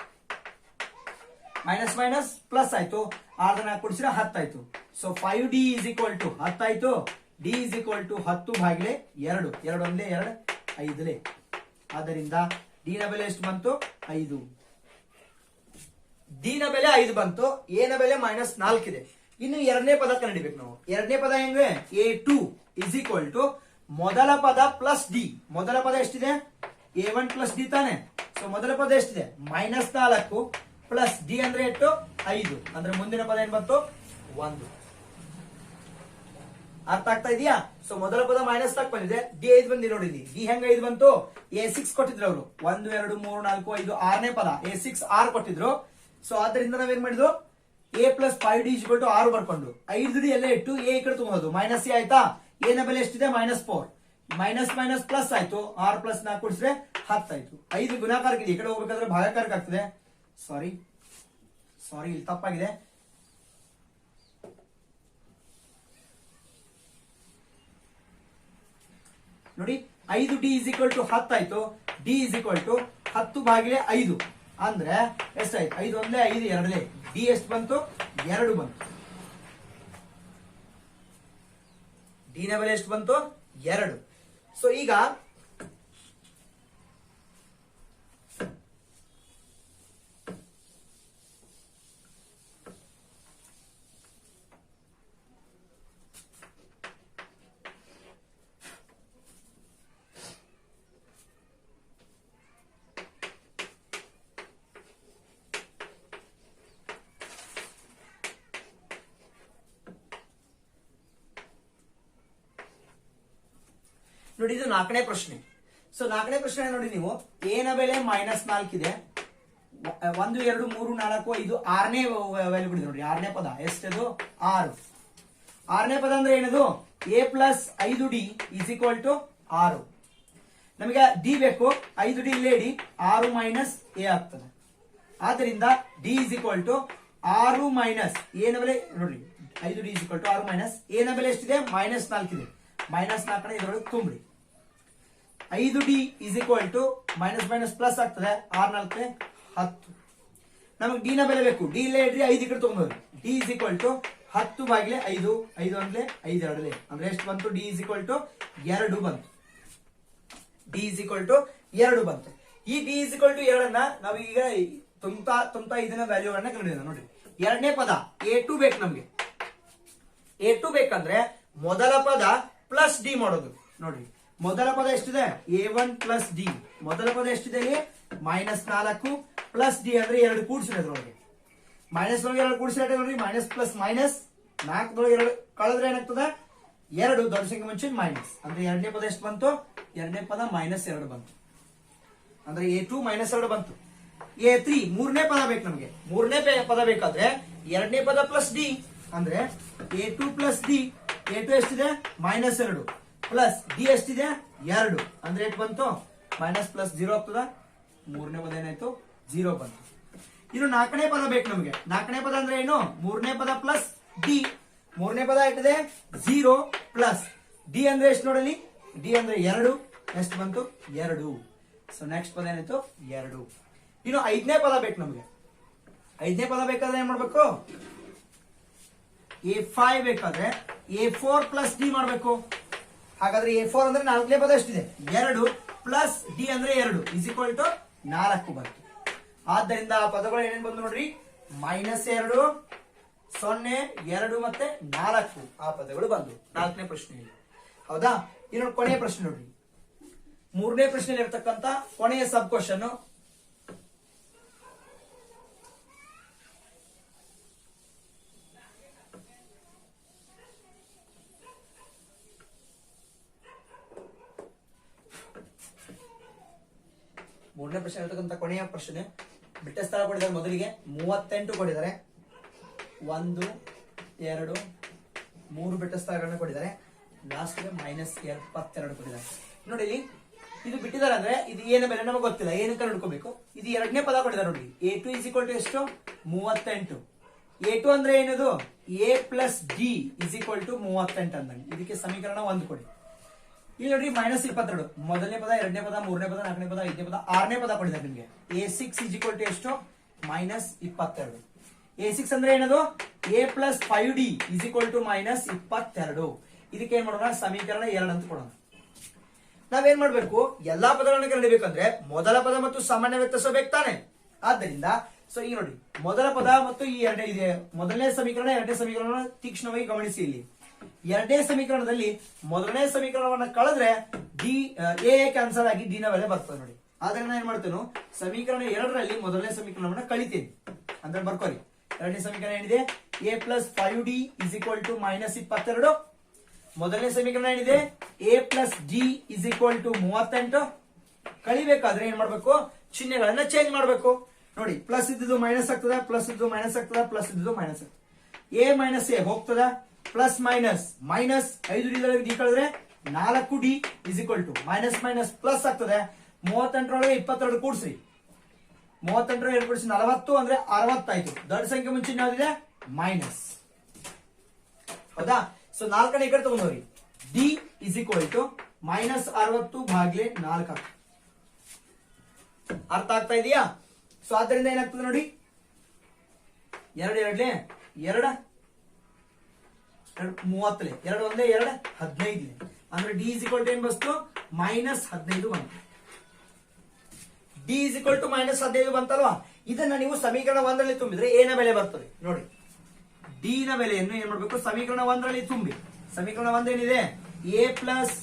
ಮೈನಸ್ ಪ್ಲಸ್ ಆಯ್ತು. 6 ಕೊಡಿಸಿದ್ರೆ 10 ಆಯ್ತು. ಸೊ 5D = 10 ಆಯ್ತು. D = 10/2. 2 ಒಂದೇ 2 5. ಆದ್ದರಿಂದ ಡಿ ನ ಬೆಲೆ ಎಷ್ಟು ಬಂತು? 5. ಡಿ ನ ಬೆಲೆ 5 ಬಂತು. ಎ ನ ಬೆಲೆ -4 ಇದೆ. ಇನ್ನು 2ನೇ ಪದ ಕಂಡುಹಿಡಿಬೇಕು ನಾವು. 2ನೇ ಪದ ಹೆಂಗೆ? A2 = ಮೊದಲ ಪದ ಪ್ಲಸ್ ಡಿ. ಮೊದಲ ಪದ ಎಷ್ಟಿದೆ? A1 + D ತಾನೆ. ಸೊ ಮೊದಲ ಪದ ಎಷ್ಟಿದೆ? -4 ಪ್ಲಸ್ ಡಿ ಅಂದ್ರೆ ಎಷ್ಟು? 5. ಅಂದ್ರೆ ಮುಂದಿನ ಪದ ಏನ್ ಬಂತು? 1. ಅರ್ಥ ಆಗ್ತಾ ಇದೆಯಾ? ಸೊ ಮೊದಲ ಪದ -4 ಬಂದಿದೆ, ಡಿ 5 ಬಂದಿದೆ ನೋಡಿ. ಡಿ ಹೆಂಗ 5 ಬಂತು? A6 ಕೊಟ್ಟಿದ್ರು ಅವರು. 1 2 3 4 5. 6ನೇ ಪದ A6 6 ಕೊಟ್ಟಿದ್ರು. ಸೊ ಆದ್ದರಿಂದ ನಾವೇನ್ ಮಾಡಿದ್ವು? A + 5D = 6 ಬರ್ಕೊಂಡು 5D ಎಲ್ಲ ಇಟ್ಟು ಎ ಕಡೆ ತಗೋದು. -A ಆಯ್ತಾ? ಎ ನ ಬೆಲೆ ಎಷ್ಟಿದೆ? -4. ಮೈನಸ್ ಪ್ಲಸ್ ಆಯ್ತು. 6 + 4 ಕೊಡಿಸಿದ್ರೆ 10 ಆಯ್ತು. 5 ಗುಣಾಕಾರಕ್ಕಿದೆ, ಈ ಕಡೆ ಹೋಗ್ಬೇಕಾದ್ರೆ ಭಾಗಾಕಾರಕ್ಕೆ ಆಗ್ತದೆ. ಸಾರಿ ಇಲ್ಲಿ ತಪ್ಪಾಗಿದೆ. ನೋಡಿ 5D = 10 ಆಯ್ತು. D = 10/5 ಅಂದ್ರೆ ಎಷ್ಟಾಯ್ತು? 5 ಒಂದೇ 5 2. ಡಿ ಎಷ್ಟು ಬಂತು? 2 ಬಂತು. ಡಿ ನ ಬೆಲೆ ಎಷ್ಟು ಬಂತು? 2. ಸೊ ಈಗ ನೋಡಿ, ಇದು 4ನೇ ಪ್ರಶ್ನೆ. ಸೊ 4ನೇ ಪ್ರಶ್ನೆ ನೋಡಿ ನೀವು. ಎ ನ ಬೆಲೆ -4 ಇದೆ. 1 2 3 4 5. 6ನೇ ವ್ಯಾಲ್ಯೂ ಬಿಡಿ ನೋಡಿ. 6ನೇ ಪದ ಎಷ್ಟದು? 6. 6ನೇ ಪದ ಅಂದ್ರೆ ಏನದು? A + 5D = 6. ನಮಗೆ ಡಿ ಬೇಕು. 5D ಇಲ್ಲೇ ಇಡಿ. 6 - A ಆಗ್ತದೆ. ಆದ್ದರಿಂದ ಡಿ = 6 ಮೈನಸ್ ಎ ನ ಬೆಲೆ ನೋಡಿ. 5D = 6 - ಎ ನ ಬೆಲೆ ಎಷ್ಟಿದೆ? -4 ಇದೆ. -4 ಇದರೊಳಗೆ ತುಂಬಿಡಿ. 5D = ಪ್ಲಸ್ ಆಗ್ತದೆ. 6 4 10. ನಮಗೆ ಡಿ ನ ಬೆಲೆ ಬೇಕು. ಡಿ ಇಲ್ಲೇ ಇಡ್ರಿ. 5 ಈ ಕಡೆ ತಗೊಂಡ್ರಿ. ಡಿ = 10/5. 5 1 5 2 ಅಂದ್ರೆ ಎಷ್ಟು ಬಂತು? ಡಿ = 2 ಬಂತು. ಡಿ = 2 ಬಂತು. ಈ ಡಿ = 2 ನಾವೀಗ ತುಂಬ್ತಾ ಇದನ್ನ ವ್ಯಾಲ್ಯೂಗಳನ್ನ ಕಂಡುಹಿಡಿಯೋಣ ನೋಡಿ. 2ನೇ ಪದ A2 ಬೇಕು ನಮ್ಗೆ. A2 ಬೇಕಂದ್ರೆ ಮೊದಲ ಪದ ಪ್ಲಸ್ ಡಿ ಮಾಡೋದು ನೋಡಿ. ಮೊದಲ ಪದ ಎಷ್ಟಿದೆ? A1 + D. ಮೊದಲ ಪದ ಎಷ್ಟಿದೆ? -4 ಪ್ಲಸ್ ಡಿ ಅಂದ್ರೆ 2 ಕೂಡಿಸಿದ್ರೆ ಅದ್ರೊಳಗೆ -2 ಕೂಡಿಸಿದ್ರೆ ನೋಡಿ. -+- 4 2 ಕಳೆದ್ರೆ ಏನಾಗ್ತದೆ 2 ದೊಡ್ಡ ಸಂಖ್ಯೆ ಮುಂಚೆ ಮೈನಸ್ ಅಂದ್ರೆ ಎರಡನೇ ಪದ ಎಷ್ಟು ಬಂತು ಎರಡನೇ ಪದ -2 ಬಂತು ಅಂದ್ರೆ A2 -2 ಬಂತು. A3 ಮೂರನೇ ಪದ ಬೇಕು ನಮಗೆ ಮೂರನೇ ಪದ ಬೇಕಾದ್ರೆ ಎರಡನೇ ಪದ ಪ್ಲಸ್ ಡಿ ಅಂದ್ರೆ A2 ಪ್ಲಸ್ ಡಿ A2 ಎಷ್ಟಿದೆ -2 ಪ್ಲಸ್ ಡಿ ಎಷ್ಟಿದೆ 2 ಅಂದ್ರೆ ಎಷ್ಟು ಬಂತು ಮೈನಸ್ ಪ್ಲಸ್ 0 ಆಗ್ತದ ಮೂರನೇ ಪದ ಏನಾಯ್ತು 0 ಬಂತು. ಇನ್ನು ನಾಲ್ಕನೇ ಪದ ಬೇಕು ನಮಗೆ ನಾಲ್ಕನೇ ಪದ ಅಂದ್ರೆ ಏನು ಮೂರನೇ ಪದ ಪ್ಲಸ್ ಡಿ ಮೂರನೇ ಪದ ಇಟ್ಟಿದೆ 0 ಪ್ಲಸ್ ಡಿ ಅಂದ್ರೆ ಎಷ್ಟು ನೋಡಲಿ ಡಿ ಅಂದ್ರೆ 2 ಎಷ್ಟು ಬಂತು 2. ಸೊ ನೆಕ್ಸ್ಟ್ ಪದ ಏನಾಯ್ತು 2. ಇನ್ನು ಐದನೇ ಪದ ಬೇಕು ನಮಗೆ ಐದನೇ ಪದ ಬೇಕಾದ್ರೆ ಏನ್ ಮಾಡ್ಬೇಕು A5 ಬೇಕಾದ್ರೆ A4 ಪ್ಲಸ್ ಡಿ ಮಾಡ್ಬೇಕು. ಹಾಗಾದ್ರೆ A4 ಅಂದ್ರೆ ನಾಲ್ಕನೇ ಪದ ಎಷ್ಟಿದೆ 2 ಪ್ಲಸ್ ಡಿ ಅಂದ್ರೆ 2 ಇಸ್ ಈಕ್ವಲ್ ಟು 4 ಬಂತು. ಆದ್ದರಿಂದ ಆ ಪದಗಳು ಏನೇನು ಬಂದು ನೋಡ್ರಿ -2 0 2 ಮತ್ತೆ 4 ಆ ಪದಗಳು ಬಂದು ನಾಲ್ಕನೇ ಪ್ರಶ್ನೆಯಲ್ಲಿ. ಹೌದಾ ಇನ್ನು ಕೊನೆಯ ಪ್ರಶ್ನೆ ನೋಡ್ರಿ ಮೂರನೇ ಪ್ರಶ್ನೆಯಲ್ಲಿ ಇರತಕ್ಕಂತ ಕೊನೆಯ ಸಬ್ ಕ್ವಶನ್ ಮೂರನೇ ಪ್ರಶ್ನೆ ಇರತಕ್ಕಂತ ಕೊನೆಯ ಪ್ರಶ್ನೆ ಬಿಟ್ಟ ಸ್ಥಳ ಕೊಟ್ಟಿದ್ದಾರೆ ಮೊದಲಿಗೆ 38 ಕೊಟ್ಟಿದ್ದಾರೆ 1 2 3 ಬಿಟ್ಟ ಸ್ಥಳಗಳನ್ನ ಕೊಟ್ಟಿದ್ದಾರೆ ಲಾಸ್ಟ್ -22 ಕೊಟ್ಟಿದ್ದಾರೆ. ನೋಡಿ ಇದು ಬಿಟ್ಟಿದ್ದಾರೆ ಅಂದ್ರೆ ಇದು ಏನ ಬೆಲೆ ನಮಗೆ ಗೊತ್ತಿಲ್ಲ ಏನಕ್ಕೆ ನೋಡ್ಕೋಬೇಕು. ಇದು ಎರಡನೇ ಪದ ಕೊಟ್ಟಿದ್ದಾರೆ ನೋಡಿ A2 ಇಸ್ ಈಕ್ವಲ್ ಟು ಎಷ್ಟು 38 A2 ಅಂದ್ರೆ ಏನದು A plus D is equal to 38 ಅಂದಂಗೆ ಇದಕ್ಕೆ ಸಮೀಕರಣ 1 ಕೊಡಿ. ಇಲ್ಲಿ ನೋಡ್ರಿ -22 ಮೊದಲನೇ ಪದ ಎರಡನೇ ಪದ ಮೂರನೇ ಪದ ನಾಲ್ಕನೇ ಪದ ಐದನೇ ಪದ ಆರನೇ ಪದ ಕೊಡಿದ್ದಾರೆ ನಿಮಗೆ A6 ಇಸ್ ಈಕ್ವಲ್ ಟು ಎಷ್ಟು -22 A6 ಅಂದ್ರೆ ಏನದು A plus 5D is equal to -22 ಇದಕ್ಕೆ ಏನ್ ಮಾಡೋಣ ಸಮೀಕರಣ 2 ಅಂತ ಕೊಡೋಣ. ನಾವೇನ್ ಮಾಡ್ಬೇಕು ಎಲ್ಲಾ ಪದಗಳನ್ನ ಕಂಡುಹಿಡಿಯಬೇಕಂದ್ರೆ ಮೊದಲ ಪದ ಮತ್ತು ಸಾಮಾನ್ಯ ವ್ಯತ್ಯಾಸ ಬೇಕು ತಾನೆ. ಆದ್ದರಿಂದ ಸೊ ಈಗ ನೋಡಿ ಮೊದಲ ಪದ ಮತ್ತು ಈ ಎರಡನೇ ಇದೆ ಮೊದಲನೇ ಸಮೀಕರಣ ಎರಡನೇ ಸಮೀಕರಣ ತೀಕ್ಷ್ಣವಾಗಿ ಗಮನಿಸಿ. ಇಲ್ಲಿ ಎರಡನೇ ಸಮೀಕರಣದಲ್ಲಿ ಮೊದಲನೇ ಸಮೀಕರಣವನ್ನ ಕಳೆದ್ರೆ ಡಿ ಎ ಕ್ಯಾನ್ಸಲ್ ಆಗಿ ಡಿ ನ ಬೆಲೆ ಬರ್ತದೆ ನೋಡಿ. ಆದ್ರೆ ನಾನು ಏನ್ ಮಾಡ್ತೇನೆ ಸಮೀಕರಣ 2ರಲ್ಲಿ ಮೊದಲನೇ ಸಮೀಕರಣವನ್ನ ಕಳಿತೇನೆ ಅಂದ್ರೆ ಬರ್ಕೋರಿ. ಎರಡನೇ ಸಮೀಕರಣ ಏನಿದೆ A plus 5D is equal to -22 ಮೊದಲನೇ ಸಮೀಕರಣ ಏನಿದೆ A plus D is equal to 38 ಕಳಿಬೇಕಾದ್ರೆ ಏನ್ ಮಾಡ್ಬೇಕು ಚಿಹ್ನೆಗಳನ್ನ ಚೇಂಜ್ ಮಾಡ್ಬೇಕು. ನೋಡಿ ಪ್ಲಸ್ ಇದ್ದು ಮೈನಸ್ ಆಗ್ತದ ಪ್ಲಸ್ ಇದ್ದು ಮೈನಸ್ ಆಗ್ತದ ಪ್ಲಸ್ ಇದ್ದು ಮೈನಸ್ ಆಗ್ತದೆ A ಮೈನಸ್ ಎ ಹೋಗ್ತದ ಪ್ಲಸ್ ಮೈನಸ್ ಮೈನಸ್ 5 ಡಿ ಕಳೆದ್ರೆ 4D is equal to minus minus plus ಆಗ್ತದೆ 38ರೊಳಗೆ 22 ಕೂಡಿಸ್ರಿ 38 ಕೂಡಿಸಿ 40 ಅಂದ್ರೆ 60 ಆಯ್ತು. ದೊಡ್ಡ ಸಂಖ್ಯೆ ಮುಂಚೆ ಯಾವ್ದಿದೆ ಮೈನಸ್ ಹೌದಾ. ಸೊ 4ನೇ ಈ ಕಡೆ ತಗೊಂಡ್ರಿ ಡಿ ಇಸ್ ಈಕ್ವಲ್ ಟು -60 ಭಾಗ್ಲೆ 4 ಅರ್ಥ ಆಗ್ತಾ ಇದೆಯಾ. ಸೊ ಆದ್ದರಿಂದ ಏನಾಗ್ತದೆ ನೋಡಿ 2 2 30 2 ಒಂದೇ 2 15 ಅಂದ್ರೆ ಡಿ ಇಸ್ ಈಕ್ವಲ್ ಟು ಏನ್ ಬಸ್ತು -15 ಬಂತು. ಡಿ ಇಸ್ ಈಕ್ವಲ್ ಟು -15 ಬಂತಲ್ವಾ. ಇದನ್ನ ನೀವು ಸಮೀಕರಣ 1ರಲ್ಲಿ ತುಂಬಿದ್ರೆ ಏನ ಬೆಲೆ ಬರ್ತದೆ ನೋಡಿ. ಡಿ ನ ಬೆಲೆಯನ್ನು ಏನ್ ಮಾಡ್ಬೇಕು ಸಮೀಕರಣ 1ರಲ್ಲಿ ತುಂಬಿ. ಸಮೀಕರಣ 1 ಏನಿದೆ A ಪ್ಲಸ್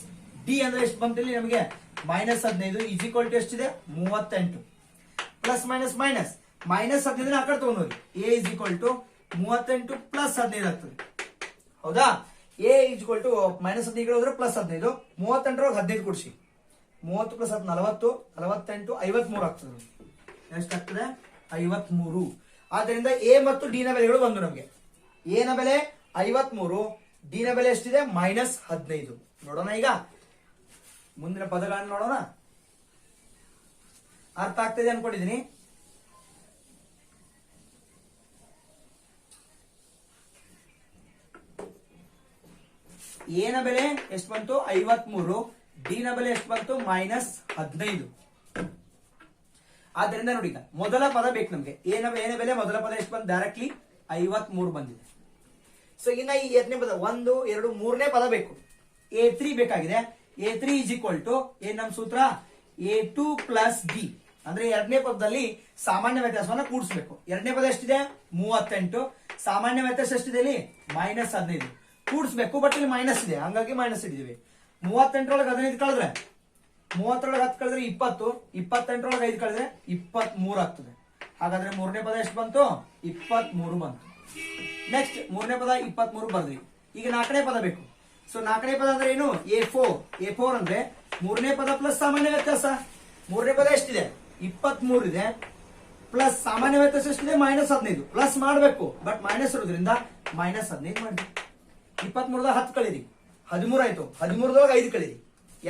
ಡಿ ಅಂದ್ರೆ ಎಷ್ಟು ಬಂತಿಲ್ಲ ನಮಗೆ -15 ಇಸ್ ಈಕ್ವಲ್ ಟು ಎಷ್ಟಿದೆ 38 ಪ್ಲಸ್ ಮೈನಸ್ ಮೈನಸ್ -15 ಆ ಕಡೆ ತಗೊಂಡ್ರಿ A is equal to 38 plus 15 ಆಗ್ತದೆ ಹೌದಾ. A ಇಸ್ ಈಕ್ವಲ್ ಟು -15 ಹೋದ್ರೆ ಪ್ಲಸ್ 15 38ರೊಳಗೆ 15 ಕೊಡಿಸಿ 30 ಪ್ಲಸ್ 40 48 53 ಆಗ್ತದೆ. ಎಷ್ಟಾಗ್ತದೆ 53. ಆದ್ದರಿಂದ A ಮತ್ತು ಡಿ ನ ಬೆಲೆಗಳು ಬಂದು ನಮಗೆ A ನ ಬೆಲೆ 53 ಡಿ ನ ಬೆಲೆ ಎಷ್ಟಿದೆ -15. ನೋಡೋಣ ಈಗ ಮುಂದಿನ ಪದಗಳನ್ನು ನೋಡೋಣ. ಅರ್ಥ ಆಗ್ತದೆ ಅನ್ಕೊಂಡಿದ್ದೀನಿ. A ನ ಬೆಲೆ ಎಷ್ಟು ಬಂತು 53 ಡಿ ನ ಬೆಲೆ ಎಷ್ಟು ಬಂತು -15. ಆದ್ದರಿಂದ ನೋಡಿ ಈಗ ಮೊದಲ ಪದ ಬೇಕು ನಮಗೆ A ನ ಬೆಲೆ ಮೊದಲ ಪದ ಎಷ್ಟು ಬಂತು ಡೈರೆಕ್ಟ್ಲಿ 53 ಬಂದಿದೆ. ಸೊ ಇನ್ನ ಈ ಎರಡನೇ ಪದ 1 2 3ನೇ ಪದ ಬೇಕು A3 ಬೇಕಾಗಿದೆ. A3 ಇಸ್ ಈಕ್ವಲ್ ಟು ಏನ್ ನಮ್ ಸೂತ್ರ A2 ಪ್ಲಸ್ ಡಿ ಅಂದ್ರೆ ಎರಡನೇ ಪದದಲ್ಲಿ ಸಾಮಾನ್ಯ ವ್ಯತ್ಯಾಸವನ್ನ ಕೂಡಿಸಬೇಕು. ಎರಡನೇ ಪದ ಎಷ್ಟಿದೆ 38 ಸಾಮಾನ್ಯ ವ್ಯತ್ಯಾಸ ಎಷ್ಟಿದೆ ಇಲ್ಲಿ -15 ಕೂಡಿಸಬೇಕು ಬಟ್ ಇಲ್ಲಿ ಮೈನಸ್ ಇದೆ ಹಂಗಾಗಿ ಮೈನಸ್ ಇಟ್ಟಿದ್ದೀವಿ. 38ರೊಳಗೆ 15 ಕಳೆದ್ರೆ 30ರೊಳಗೆ 10 ಕಳೆದ್ರೆ 20 28ರೊಳಗೆ 5 ಕಳೆದ್ರೆ 23 ಆಗ್ತದೆ. ಹಾಗಾದ್ರೆ ಮೂರನೇ ಪದ ಎಷ್ಟು ಬಂತು 23 ಬಂತು. ನೆಕ್ಸ್ಟ್ ಮೂರನೇ ಪದ 23 ಬರ್ದ್ವಿ. ಈಗ ನಾಲ್ಕನೇ ಪದ ಬೇಕು. ಸೊ ನಾಲ್ಕನೇ ಪದ ಅಂದ್ರೆ ಏನು? A4 ಅಂದ್ರೆ ಮೂರನೇ ಪದ ಪ್ಲಸ್ ಸಾಮಾನ್ಯ ವ್ಯತ್ಯಾಸ. ಮೂರನೇ ಪದ ಎಷ್ಟಿದೆ? 23 ಇದೆ. ಪ್ಲಸ್ ಸಾಮಾನ್ಯ ವ್ಯತ್ಯಾಸ ಎಷ್ಟಿದೆ? -15. ಪ್ಲಸ್ ಮಾಡಬೇಕು, ಬಟ್ ಮೈನಸ್ ಇರೋದ್ರಿಂದ -15 ಮಾಡಿ. 23 10 ಕಳೀರಿ, 13 ಆಯ್ತು. 13 5 ಕಳೀರಿ,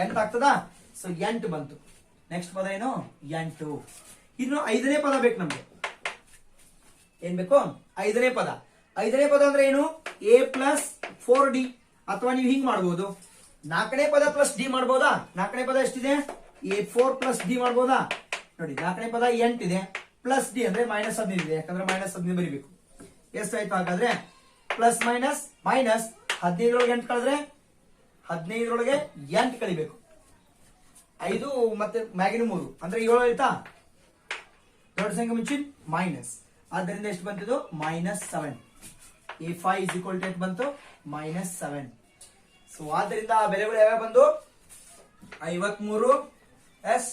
8 ಆಗ್ತದಾ? ಸೊ 8 ಬಂತು. ನೆಕ್ಸ್ಟ್ ಪದ ಏನು? 8. ಇನ್ನು ಐದನೇ ಪದ ಬೇಕು ನಮ್ಗೆ. ಏನ್ ಬೇಕು? ಐದನೇ ಪದ. ಐದನೇ ಪದ ಅಂದ್ರೆ ಏನು? A plus 4D. ಅಥವಾ ನೀವು ಹಿಂಗ್ ಮಾಡಬಹುದು, ನಾಲ್ಕನೇ ಪದ ಪ್ಲಸ್ ಡಿ ಮಾಡಬಹುದಾ? ನಾಲ್ಕನೇ ಪದ ಎಷ್ಟಿದೆ? A4 ಪ್ಲಸ್ ಡಿ ಮಾಡಬಹುದಾ? ನೋಡಿ, ನಾಲ್ಕನೇ ಪದ 8 ಇದೆ, ಪ್ಲಸ್ ಡಿ ಅಂದ್ರೆ -15 ಇದೆ. ಯಾಕಂದ್ರೆ -15 ಬರೀಬೇಕು. ಎಷ್ಟಾಯ್ತು ಹಾಗಾದ್ರೆ? ಪ್ಲಸ್ ಮೈನಸ್ 15 8 ಕಳೆದ್ರೆ 15 8 ಕಳಿಬೇಕು. 5 ಮತ್ತೆ ಮ್ಯಾಗಿನ 3 ಅಂದ್ರೆ 7 ಆಯ್ತಾ? ದೊಡ್ಡ ಸಂಖ್ಯೆ ಮುಂಚಿನ ಮೈನಸ್. ಆದ್ದರಿಂದ ಎಷ್ಟು ಬಂತಿದ್ದು? -7. A5 8 ಬಂತು, -7. ಸೊ ಆದ್ದರಿಂದ ಆ ಬೆಲೆಗಳು ಯಾವ್ಯಾವ ಬಂದು? 53 ಎಸ್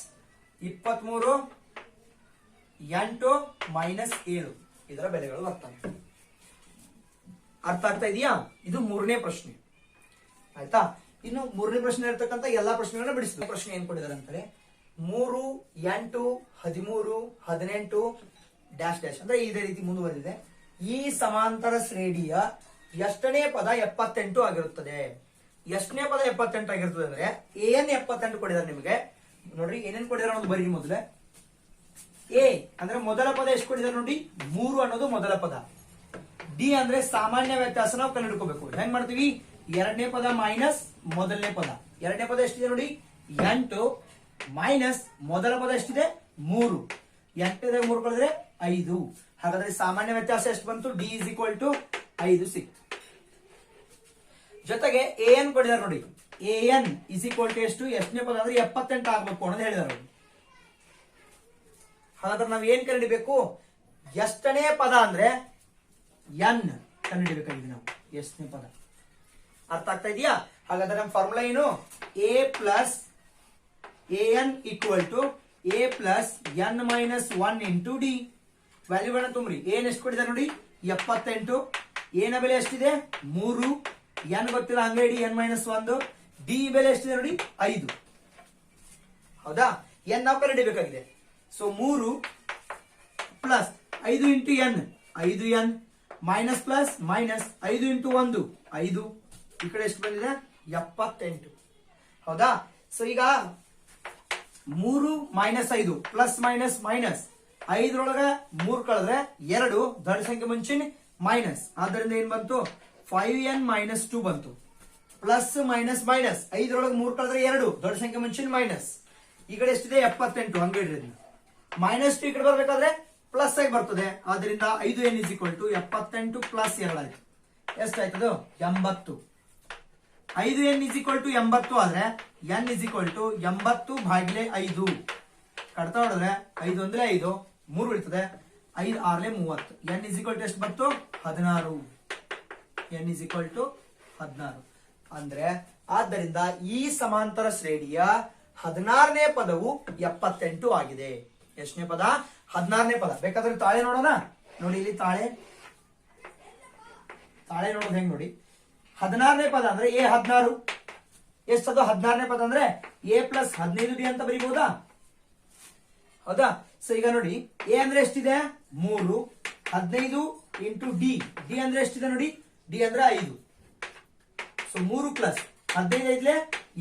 23 8 -7 ಇದರ ಬೆಲೆಗಳು ಬರ್ತವೆ. ಅರ್ಥ ಆಗ್ತಾ ಇದೆಯಾ? ಇದು ಮೂರನೇ ಪ್ರಶ್ನೆ ಆಯ್ತಾ. ಇನ್ನು ಮೂರನೇ ಪ್ರಶ್ನೆ ಇರ್ತಕ್ಕಂಥ ಎಲ್ಲಾ ಪ್ರಶ್ನೆಗಳನ್ನ ಬಿಡಿಸಿದ ಪ್ರಶ್ನೆ ಏನ್ ಕೊಟ್ಟಿದ್ದಾರೆ ಅಂತಾರೆ? 3 8 13 18 ಡ್ಯಾಶ್ ಡ್ಯಾಶ್ ಅಂದ್ರೆ ಇದೇ ರೀತಿ ಮುಂದುವರೆದಿದೆ. ಈ ಸಮಾಂತರ ಶ್ರೇಣಿಯ ಎಷ್ಟನೇ ಪದ 78 ಆಗಿರುತ್ತದೆ? ಎಷ್ಟನೇ ಪದ 78 ಆಗಿರ್ತದೆ ಅಂದ್ರೆ ಏನ್ 78 ಕೊಟ್ಟಿದ್ದಾರೆ ನಿಮಗೆ. ನೋಡ್ರಿ ಏನೇನ್ ಕೊಟ್ಟಿದ್ದಾರೆ ಅನ್ನೋದು ಬರೀ ಮೊದಲೇ. ಎ ಅಂದ್ರೆ ಮೊದಲ ಪದ ಎಷ್ಟು ಕೊಟ್ಟಿದ್ದಾರೆ ನೋಡಿ? 3 ಅನ್ನೋದು ಮೊದಲ ಪದ. ಡಿ ಅಂದ್ರೆ ಸಾಮಾನ್ಯ ವ್ಯತ್ಯಾಸ ನಾವು ಕಂಡುಹಿಡ್ಕೋಬೇಕು. ಹೆಂಗ್ ಮಾಡ್ತೀವಿ? ಎರಡನೇ ಪದ ಮೈನಸ್ ಮೊದಲನೇ ಪದ. ಎರಡನೇ ಪದ ಎಷ್ಟಿದೆ ನೋಡಿ? 8 ಮೈನಸ್ ಮೊದಲ ಪದ ಎಷ್ಟಿದೆ? 3. 8 3 ಕಳೆದ್ರೆ 5. ಹಾಗಾದ್ರೆ ಸಾಮಾನ್ಯ ವ್ಯತ್ಯಾಸ ಎಷ್ಟು ಬಂತು? ಡಿ ಇಸ್ ಈಕ್ವಲ್ ಟು 5 ಸಿಕ್ತು. ಜೊತೆಗೆ ಎನ್ ಕೊಟ್ಟಿದ್ದಾರೆ ನೋಡಿ. ಎನ್ ಇಸ್ ಈಕ್ವಲ್ ಟು ಎಷ್ಟು? ಎಷ್ಟನೇ ಪದ ಅಂದ್ರೆ 78 ಆಗ್ಬೇಕು ಅನ್ನೋದು ಹೇಳಿದಾರೆ. ಹಾಗಾದ್ರೆ ನಾವ್ ಏನ್ ಕಂಡುಹಿಡಿಬೇಕು? ಎಷ್ಟನೇ ಪದ ಅಂದ್ರೆ ಎನ್ ಕಂಡುಹಿಡಿಬೇಕಾಗಿದೆ ನಾವು. ಎಷ್ಟನೇ ಪದ ಅರ್ಥ ಆಗ್ತಾ ಇದೆಯಾ? ಹಾಗಾದ್ರೆ ನಮ್ಮ ಫಾರ್ಮುಲಾ ಏನು? A plus N equal to A plus N minus 1 into D. ವ್ಯಾಲ್ಯೂಗಳನ್ನ ತುಂಬ್ರಿ. ಏನ್ ಎಷ್ಟು ಕೊಟ್ಟಿದ್ದಾರೆ ನೋಡಿ? 78. ಏನ ಬೆಲೆ ಎಷ್ಟಿದೆ? 3. ಎನ್ ಗೊತ್ತಿಲ್ಲ, ಹಂಗೆ ಇಡಿ n-1. ಡಿ ಬೆಲೆ ಎಷ್ಟಿದೆ ನೋಡಿ? 5. ಹೌದಾ? ಎನ್ ನಾವು ಕಂಡುಹಿಡಿಯಬೇಕಾಗಿದೆ. So 3 plus 5 into N 5n minus plus minus 5 into 1 5. ಈ ಕಡೆ ಎಷ್ಟು ಬಂದಿದೆ? 78. ಹೌದಾ? ಸೊ ಈಗ 3 ಮೈನಸ್ 5 ಪ್ಲಸ್ ಮೈನಸ್ ಮೈನಸ್ 5 3 ಕಳೆದ್ರೆ 2 ದೊಡ್ಡ ಸಂಖ್ಯೆ ಮುಂಚಿನ ಮೈನಸ್. ಆದ್ದರಿಂದ ಏನ್ ಬಂತು? 5n ಮೈನಸ್ 2 ಬಂತು. ಪ್ಲಸ್ ಮೈನಸ್ ಮೈನಸ್ 5 3 ಕಳೆದ್ರೆ 2 ದೊಡ್ಡ ಸಂಖ್ಯೆ ಮುಂಚಿನ ಮೈನಸ್. ಈ ಕಡೆ ಎಷ್ಟಿದೆ? 78. ಹಂಗೆ ಇಡ್ರಿ. ಮೈನಸ್ 2 ಈ ಕಡೆ ಬರ್ಬೇಕಾದ್ರೆ ಪ್ಲಸ್ ಆಗಿ ಬರ್ತದೆ. ಆದ್ರಿಂದ 5n is equal to 78 plus 2 ಆಯ್ತು. ಎಷ್ಟಾಯ್ತದು? 80. 5n ಇಸ್ ಈಕ್ವಲ್ ಟು 80 ಆದ್ರೆ n ಇಸ್ ಈಕ್ವಲ್ ಟು 80 ಭಾಗಿಲೆ 5. ಕಡ್ತಾ ಹೊಡೆದ್ರೆ 5 1 5 3 ಉಳಿತದೆ. 5 6 30. n ಇಸ್ ಈಕ್ವಲ್ ಟು ಎಷ್ಟು ಬಂತು? 16. n ಇಸ್ ಈಕ್ವಲ್ ಟು 16 ಅಂದ್ರೆ ಆದ್ದರಿಂದ ಈ ಸಮಾಂತರ ಶ್ರೇಣಿಯ 16ನೇ ಪದವು 78 ಆಗಿದೆ. ಎಷ್ಟನೇ ಪದ? 16ನೇ ಪದ. ಬೇಕಾದ್ರೆ ತಾಳೆ ನೋಡೋಣ. ನೋಡಿ ಇಲ್ಲಿ ತಾಳೆ ನೋಡೋದು ಹೆಂಗ್ ನೋಡಿ. 16ನೇ ಪದ ಅಂದ್ರೆ ಎ 16. ಎಷ್ಟದು? 16ನೇ ಪದ ಅಂದ್ರೆ ಎ ಪ್ಲಸ್ 15 ಡಿ ಅಂತ ಬರೀಬಹುದಾ? ಹೌದಾ? ಸೊ ಈಗ ನೋಡಿ, ಎ ಅಂದ್ರೆ ಎಷ್ಟಿದೆ? 3. 15 ಇಂಟು ಡಿ. ಡಿ ಅಂದ್ರೆ ಎಷ್ಟಿದೆ ನೋಡಿ? ಡಿ ಅಂದ್ರೆ 5. So 3 plus 15 ಐದ್ಲೆ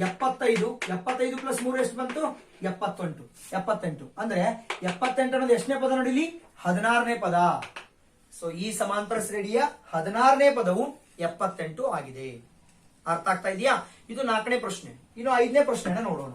75. 75 ಪ್ಲಸ್ 3 ಎಷ್ಟು ಬಂತು? 78. ಅಂದ್ರೆ 78 ಅನ್ನೋದು ಎಷ್ಟನೇ ಪದ ನೋಡಿ ಇಲ್ಲಿ? 16ನೇ ಪದ. ಸೊ ಈ ಸಮಾಂತರ ಶ್ರೇಣಿಯ 16ನೇ ಪದವು 78 ಆಗಿದೆ. ಅರ್ಥ ಆಗ್ತಾ ಇದೆಯಾ? ಇದು 4ನೇ ಪ್ರಶ್ನೆ. ಇನ್ನು 5ನೇ ಪ್ರಶ್ನೆನ ನೋಡೋಣ.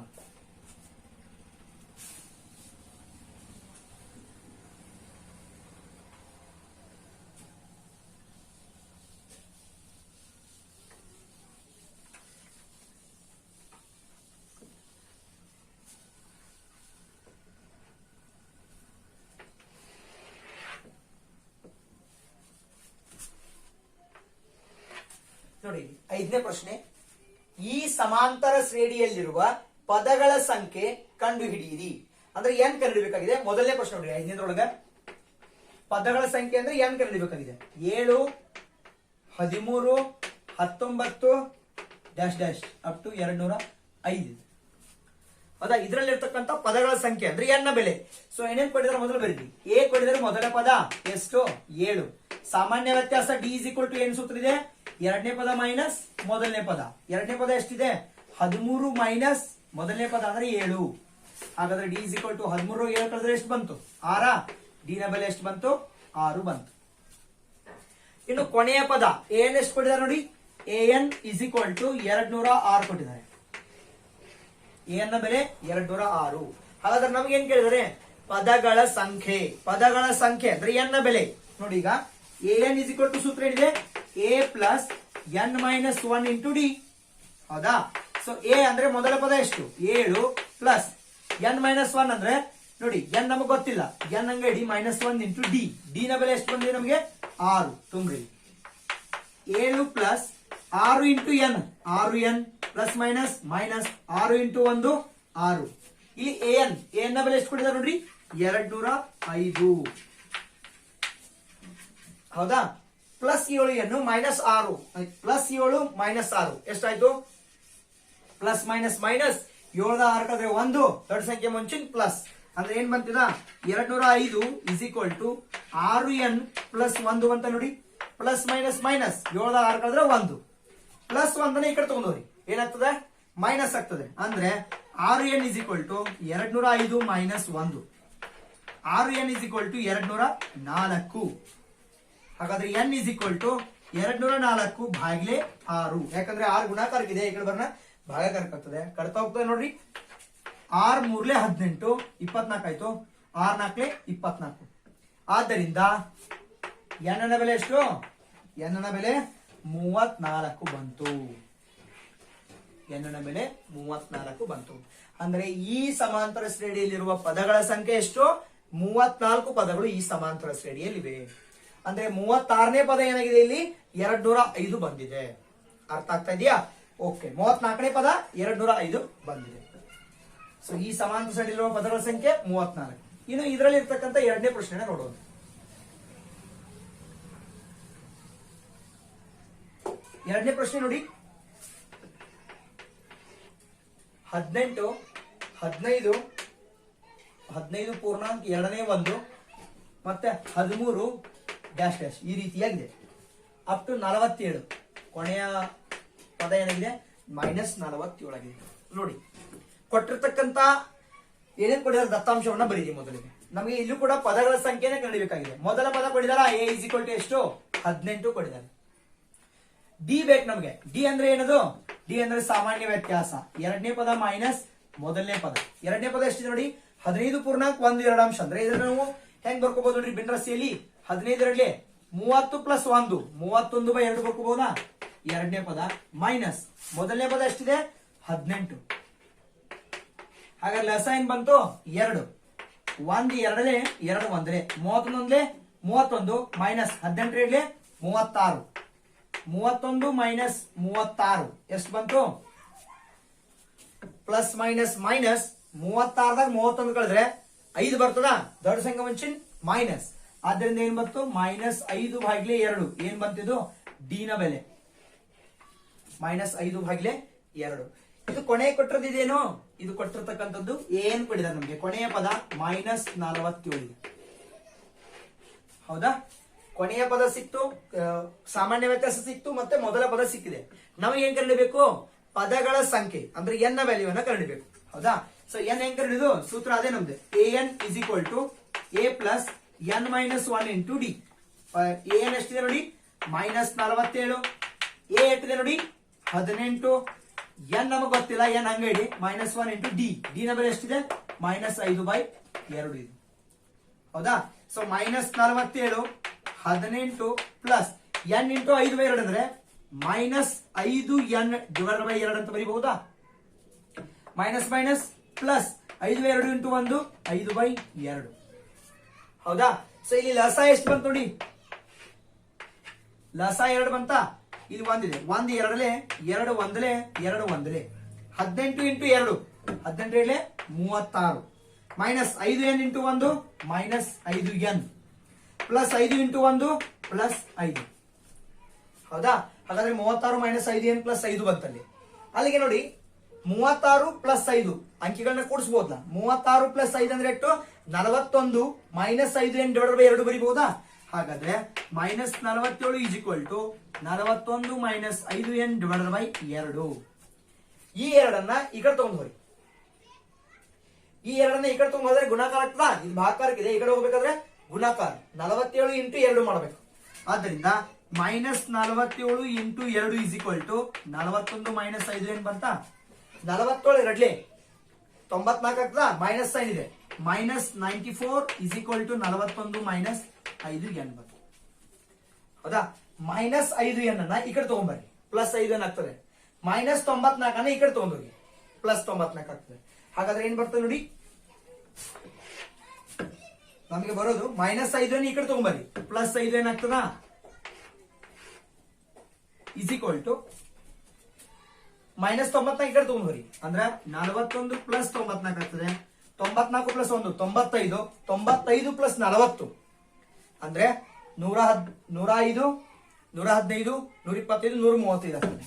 ನೋಡಿ 5ನೇ ಪ್ರಶ್ನೆ. ಈ ಸಮಾಂತರ ಶ್ರೇಣಿಯಲ್ಲಿರುವ ಪದಗಳ ಸಂಖ್ಯೆ ಕಂಡುಹಿಡಿಯಿರಿ. ಅಂದ್ರೆ ಏನ್ ಕಂಡುಹಿಡಿಯಬೇಕಾಗಿದೆ? ಮೊದಲನೇ ಪ್ರಶ್ನೆ ನೋಡಿ 5ನೇದ್ರೊಳಗ ಪದಗಳ ಸಂಖ್ಯೆ ಅಂದ್ರೆ n ಕಂಡುಹಿಡಿಯಬೇಕಾಗಿದೆ. 7, 13, 19 ಡ್ಯಾಶ್ ಡ್ಯಾಶ್ ಅಪ್ ಟು 205. ಹೌದಾ, ಇದರಲ್ಲಿರ್ತಕ್ಕಂಥ ಪದಗಳ ಸಂಖ್ಯೆ ಅಂದ್ರೆ n ನ ಬೆಲೆ. ಸೊ ಏನೇನ್ ಕೊಟ್ಟಿದ್ದಾರೆ ಮೊದಲು ಬರೀರಿ. ಎ ಕೊಟ್ಟಿದ್ದಾರೆ ಮೊದಲ ಪದ ಎಷ್ಟು 7. ಸಾಮಾನ್ಯ ವ್ಯತ್ಯಾಸ ಡಿ ಇಸ್ ಈಕ್ವಲ್ ಟು ಏನ್ ಸೂತ್ರ ಇದೆ, ಎರಡನೇ ಪದ ಮೈನಸ್ ಮೊದಲನೇ ಪದ. ಎರಡನೇ ಪದ ಎಷ್ಟಿದೆ 13 ಮೈನಸ್ ಮೊದಲನೇ ಪದ ಅಂದ್ರೆ 7. ಹಾಗಾದ್ರೆ ಡಿ ಇಸ್ ಈಕ್ವಲ್ ಟು 13 7 ಕಳೆದ್ರೆ ಎಷ್ಟು ಬಂತು 6. ಡಿ ನ ಬೆಲೆ ಎಷ್ಟು ಬಂತು 6 ಬಂತು. ಇನ್ನು ಕೊನೆಯ ಪದ ಎನ್ ಎಷ್ಟು ಕೊಟ್ಟಿದ್ದಾರೆ ನೋಡಿ, ಎನ್ ಇಸ್ ಈಕ್ವಲ್ ಟು 206 ಕೊಟ್ಟಿದ್ದಾರೆ. ಎನ್ ನ ಬೆಲೆ 206. ಹಾಗಾದ್ರೆ ನಮ್ಗೆ ಏನ್ ಕೇಳಿದರೆ ಪದಗಳ ಸಂಖ್ಯೆ. ಪದಗಳ ಸಂಖ್ಯೆ ಅಂದ್ರೆ ಎನ್ ನ ಬೆಲೆ ನೋಡಿ. ಈಗ ಎನ್ ಇಸ್ ಈಕ್ವಲ್ ಟು ಸೂತ್ರ ಏನಿದೆ, A plus N minus 1 into D. ಹೌದಾ, ಸೊ ಎ ಅಂದ್ರೆ ಮೊದಲ ಪದ ಎಷ್ಟು 7 ಪ್ಲಸ್ ಎನ್ ಮೈನಸ್ 1 ಅಂದ್ರೆ ನೋಡಿ ಎನ್ ನಮಗೆ ಗೊತ್ತಿಲ್ಲ, ಎನ್ ಹಂಗೆ D minus 1 into D. D ನ ಬೆಲೆ ಎಷ್ಟು ಬಂದಿದೆ ನಮಗೆ 6. ತುಂಬ್ರಿ 7 plus 6 into N, 6n plus minus minus 6 into 1 6. ಇಲ್ಲಿ ಎನ್ ನ ಬೆಲೆ ಎಷ್ಟು ಕೊಟ್ಟಿದ್ದಾರೆ ನೋಡ್ರಿ 205. ಹೌದಾ, ಪ್ಲಸ್ 7 ಎನ್ನು ಮೈನಸ್ 6 ಪ್ಲಸ್ 7 ಮೈನಸ್ 6 ಎಷ್ಟಾಯ್ತು, ಪ್ಲಸ್ ಮೈನಸ್ ಮೈನಸ್ 7 6 ಕಳೆದ್ರೆ 1 ದೊಡ್ಡ ಸಂಖ್ಯೆ ಮುಂಚಿನ ಪ್ಲಸ್ ಅಂದ್ರೆ ಏನ್ ಬಂತಿದ 205 is equal to 6n plus 1 ಅಂತ ನೋಡಿ. ಪ್ಲಸ್ ಮೈನಸ್ ಮೈನಸ್ 7 6 ಕಳೆದ್ರೆ 1 ಪ್ಲಸ್ 1 ಈ ಕಡೆ ತಗೊಂಡೋರಿ ಏನಾಗ್ತದೆ ಮೈನಸ್ ಆಗ್ತದೆ. ಅಂದ್ರೆ 6n is equal to 205 minus 1. 6n is equal to 204. ಹಾಗಾದ್ರೆ n ಇಸ್ ಈಕ್ವಲ್ ಟು 204 ಭಾಗಿಲೆ 6. ಯಾಕಂದ್ರೆ 6 ಗುಣಾಕಾರಕ್ಕಿದೆ, ಈ ಕಡೆ ಬರ್ನ ಭಾಗಾಕಾರಕ್ಕಾಗ್ತದೆ, ಕಡ್ತಾ ಹೋಗ್ತದೆ ನೋಡ್ರಿ. 6 3 18 24 ಆಯ್ತು, 6 4 24. ಆದ್ದರಿಂದ n ನ ಬೆಲೆ ಎಷ್ಟು, n ನ ಬೆಲೆ 34 ಬಂತು. n ನ ಬೆಲೆ 34 ಬಂತು. ಅಂದ್ರೆ ಈ ಸಮಾಂತರ ಶ್ರೇಣಿಯಲ್ಲಿರುವ ಪದಗಳ ಸಂಖ್ಯೆ ಎಷ್ಟು 34 ಪದಗಳು ಈ ಸಮಾಂತರ ಶ್ರೇಣಿಯಲ್ಲಿವೆ. ಅಂದ್ರೆ 36ನೇ ಪದ ಏನಾಗಿದೆ ಇಲ್ಲಿ 205 ಬಂದಿದೆ. ಅರ್ಥ ಆಗ್ತಾ ಇದೆಯಾ? ಓಕೆ, 34ನೇ ಪದ 205 ಬಂದಿದೆ. ಸೊ ಈ ಸಮಾಂತರ ಶ್ರೇಣಿಯಲ್ಲಿರುವ ಪದಗಳ ಸಂಖ್ಯೆ 34. ಇನ್ನು ಇದರಲ್ಲಿ ಇರ್ತಕ್ಕಂಥ ಎರಡನೇ ಪ್ರಶ್ನೆ ನೋಡೋಣ. ಎರಡನೇ ಪ್ರಶ್ನೆ ನೋಡಿ, 18 15 15 ಪೂರ್ಣಾಂಕ ಎರಡನೇ 1 ಮತ್ತೆ 13 ಡ್ಯಾಶ್ ಡ್ಯಾಶ್ ಈ ರೀತಿಯಾಗಿದೆ. ಅಪ್ ಟು 47 ಕೊನೆಯ ಪದ ಏನಾಗಿದೆ ಮೈನಸ್ 47 ಆಗಿದೆ. ನೋಡಿ ಕೊಟ್ಟಿರ್ತಕ್ಕಂತ ಏನೇನ್ ಕೊಟ್ಟಿದ್ದಾರೆ ದತ್ತಾಂಶವನ್ನ ಬರೀರಿ. ಮೊದಲಿಗೆ ನಮಗೆ ಇಲ್ಲೂ ಕೂಡ ಪದಗಳ ಸಂಖ್ಯೆನೇ ಕಂಡುಹಿಡಿಯಬೇಕಾಗಿದೆ. ಮೊದಲ ಪದ ಕೊಟ್ಟಿದಾರ ಎ ಇಸ್ ಈಕ್ವಲ್ ಟು ಎಷ್ಟು 18 ಕೊಟ್ಟಿದ್ದಾರೆ. ಡಿ ಬೇಕು ನಮಗೆ. ಡಿ ಅಂದ್ರೆ ಏನದು, ಡಿ ಅಂದ್ರೆ ಸಾಮಾನ್ಯ ವ್ಯತ್ಯಾಸ. ಎರಡನೇ ಪದ ಮೈನಸ್ ಮೊದಲನೇ ಪದ. ಎರಡನೇ ಪದ ಎಷ್ಟಿದೆ ನೋಡಿ 15 ಪೂರ್ಣಾಂಕ 1 ಅಂದ್ರೆ ಇದ್ರ ನಾವು ಹೆಂಗ್ ಬರ್ಕೋಬಹುದು ನೋಡ್ರಿ ಬಿನ್ರಾಸಿಯಲ್ಲಿ 15 30 ಪ್ಲಸ್ 1 31/2 ಬರ್ಕೋಬಹುದಾ. ಎರಡನೇ ಪದ ಮೈನಸ್ ಮೊದಲನೇ ಪದ ಎಷ್ಟಿದೆ 18. ಹಾಗಾದ್ರೆ ಲಸ ಏನ್ ಬಂತು 2. 1 2 2 1 31 31 ಮೈನಸ್ 18 36. 31 ಮೈನಸ್ 36 ಎಷ್ಟು ಬಂತು, ಪ್ಲಸ್ ಮೈನಸ್ ಮೈನಸ್ 36ದಾಗ 31 ಕಳೆದ್ರೆ 5 ಬರ್ತದ, ದೊಡ್ಡ ಸಂಖ್ಯೆ ಮುಂಚಿನ ಮೈನಸ್. ಆದ್ದರಿಂದ ಏನ್ ಬಂತು ಮೈನಸ್ 5 ಭಾಗಿಲೆ 2. ಏನ್ ಬಂತಿದ್ದು ಡಿ ನ ಬೆಲೆ ಮೈನಸ್ 5 ಭಾಗಿಲೆ 2. ಇದು ಕೊನೆ ಕೊಟ್ಟಿರೋದು ಇದೇನು, ಇದು ಕೊಟ್ಟಿರ್ತಕ್ಕಂಥದ್ದು ಏನ್ ಕೊಟ್ಟಿದ್ದಾರೆ ನಮಗೆ ಕೊನೆಯ ಪದ ಮೈನಸ್ 47. ಹೌದಾ, ಕೊನೆಯ ಪದ ಸಿಕ್ತು, ಸಾಮಾನ್ಯ ವ್ಯತ್ಯಾಸ ಸಿಕ್ತು, ಮತ್ತೆ ಮೊದಲ ಪದ ಸಿಕ್ಕಿದೆ. ನಮಗೆ ಏನ್ ಕಂಡುಹಿಡಿಯಬೇಕು ಪದಗಳ ಸಂಖ್ಯೆ ಅಂದ್ರೆ ಎನ್ ನ ವ್ಯಾಲ್ಯೂವನ್ನ ಕಂಡುಹಿಡಿಯಬೇಕು. ಹೌದಾ, ಸೊ ಎನ್ ಹೆಂಗ್ ಕಂಡುಹಿಡಿದು ಸೂತ್ರ ಅದೇ ನಮ್ದು N is equal to A plus N minus 1 into D. N ಎಷ್ಟಿದೆ ನೋಡಿ ಮೈನಸ್ 47. ಎ ಎಷ್ಟಿದೆ ನೋಡಿ 18. ಎನ್ ನಮಗೆ ಗೊತ್ತಿಲ್ಲ, ಎನ್ ಹಂಗೆ ಇಡಿ ಮೈನಸ್ 1 ಇಂಟು ಡಿ. ಡಿ ನ ಬೆಲೆ ಎಷ್ಟಿದೆ ಮೈನಸ್ 5/2 ಇದು. ಹೌದಾ, so minus 47 18 plus N into 5/2 ಅಂದ್ರೆ ಮೈನಸ್ 5n ಡಿವೈಡೆಡ್ ಬೈ 2 ಅಂತ ಬರೀಬಹುದಾ. Minus minus plus 5/2 into 1 5/2. ಹೌದಾ, ಸೊ ಇಲ್ಲಿ ಲಸ ಎಷ್ಟು ಬಂತು ನೋಡಿ, ಲಸ 2 ಬಂತ. ಇಲ್ಲಿ ಒಂದಿದೆ, 1 2 2 1 2 1 18 into 2 18 36 minus 5n into 1 minus 5n. Plus 5 into 1 plus 5. ಹೌದಾ? ಹಾಗಾದ್ರೆ 36 ಮೈನಸ್ 5 ಏನ್ ಪ್ಲಸ್ 5 ಬಂತಲ್ಲಿ. ಅಲ್ಲಿಗೆ ನೋಡಿ 36 ಪ್ಲಸ್ 5 ಅಂಕಿಗಳನ್ನ ಕೂಡಿಸಬಹುದಲ್ಲ. 36 ಪ್ಲಸ್ 5 ಅಂದ್ರೆ ಎಷ್ಟು? 41 ಮೈನಸ್ 5 ಏನ್ ಡಿವೈಡೆಡ್ ಬೈ 2 ಬರೀಬಹುದಾ? ಹಾಗಾದ್ರೆ minus 47 is equal to 41 minus 5 ಏನ್ ಡಿವೈಡೆಡ್ ಬೈ 2. ಈ ಎರಡನ್ನ ಈ ಕಡೆ ತಗೊಂಡು ಹೋಗಿ. ಈ ಎರಡನ್ನ ಈ ಕಡೆ ತಗೊಂಡು ಹೋದ್ರೆ ಗುಣಾಕಾರ ಆಗ್ತದಾ? ಇದು ಭಾಗಾಕಾರಕ್ಕಿದೆ. ಈ ಕಡೆ ಹೋಗ್ಬೇಕಾದ್ರೆ ಗುಣಾಕಾರ 47 ಇಂಟು 2 ಮಾಡಬೇಕು. ಆದ್ದರಿಂದ minus 47 into 2 is equal to 41 minus 5 ಏನ್ ಬಂತ? 47 ಎರಡ್ಲಿ 94 ಆಗ್ತದಾ? ಮೈನಸ್ ಸೈನ್ ಇದೆ. Minus 94 is equal to 41 minus 5 N ಬಂತು. ಹೌದಾ? ಮೈನಸ್ 5 ಎನ್ ಅನ್ನ ಈ ಕಡೆ ತಗೊಂಡ್ಬರ್ರಿ, ಪ್ಲಸ್ 5 ಎನ್ ಆಗ್ತದೆ. ಮೈನಸ್ 94 ಅನ್ನ ಈ ಕಡೆ ತಗೊಂಡೋಗಿ, ಪ್ಲಸ್ 94 ಆಗ್ತದೆ. ಹಾಗಾದ್ರೆ ಏನ್ ಬರ್ತದೆ ನೋಡಿ, ನಮಗೆ ಬರೋದು ಮೈನಸ್ 5 ಈ ಕಡೆ ತಗೊಂಡ್ಬರ್ರಿ, ಪ್ಲಸ್ 5 ಏನಾಗ್ತದ ಇಸ್ ಈಕ್ವಲ್ ಟು ಮೈನಸ್ 94 ಈ ಕಡೆ ತಗೊಂಡ್ಬರ್ರಿ, ಅಂದ್ರೆ 41 ಪ್ಲಸ್ 94 ಆಗ್ತದೆ. 94 ಪ್ಲಸ್ 1 95, 95 ಪ್ಲಸ್ 40 ಅಂದ್ರೆ 105, 115, 125, 135 ಆಗ್ತದೆ.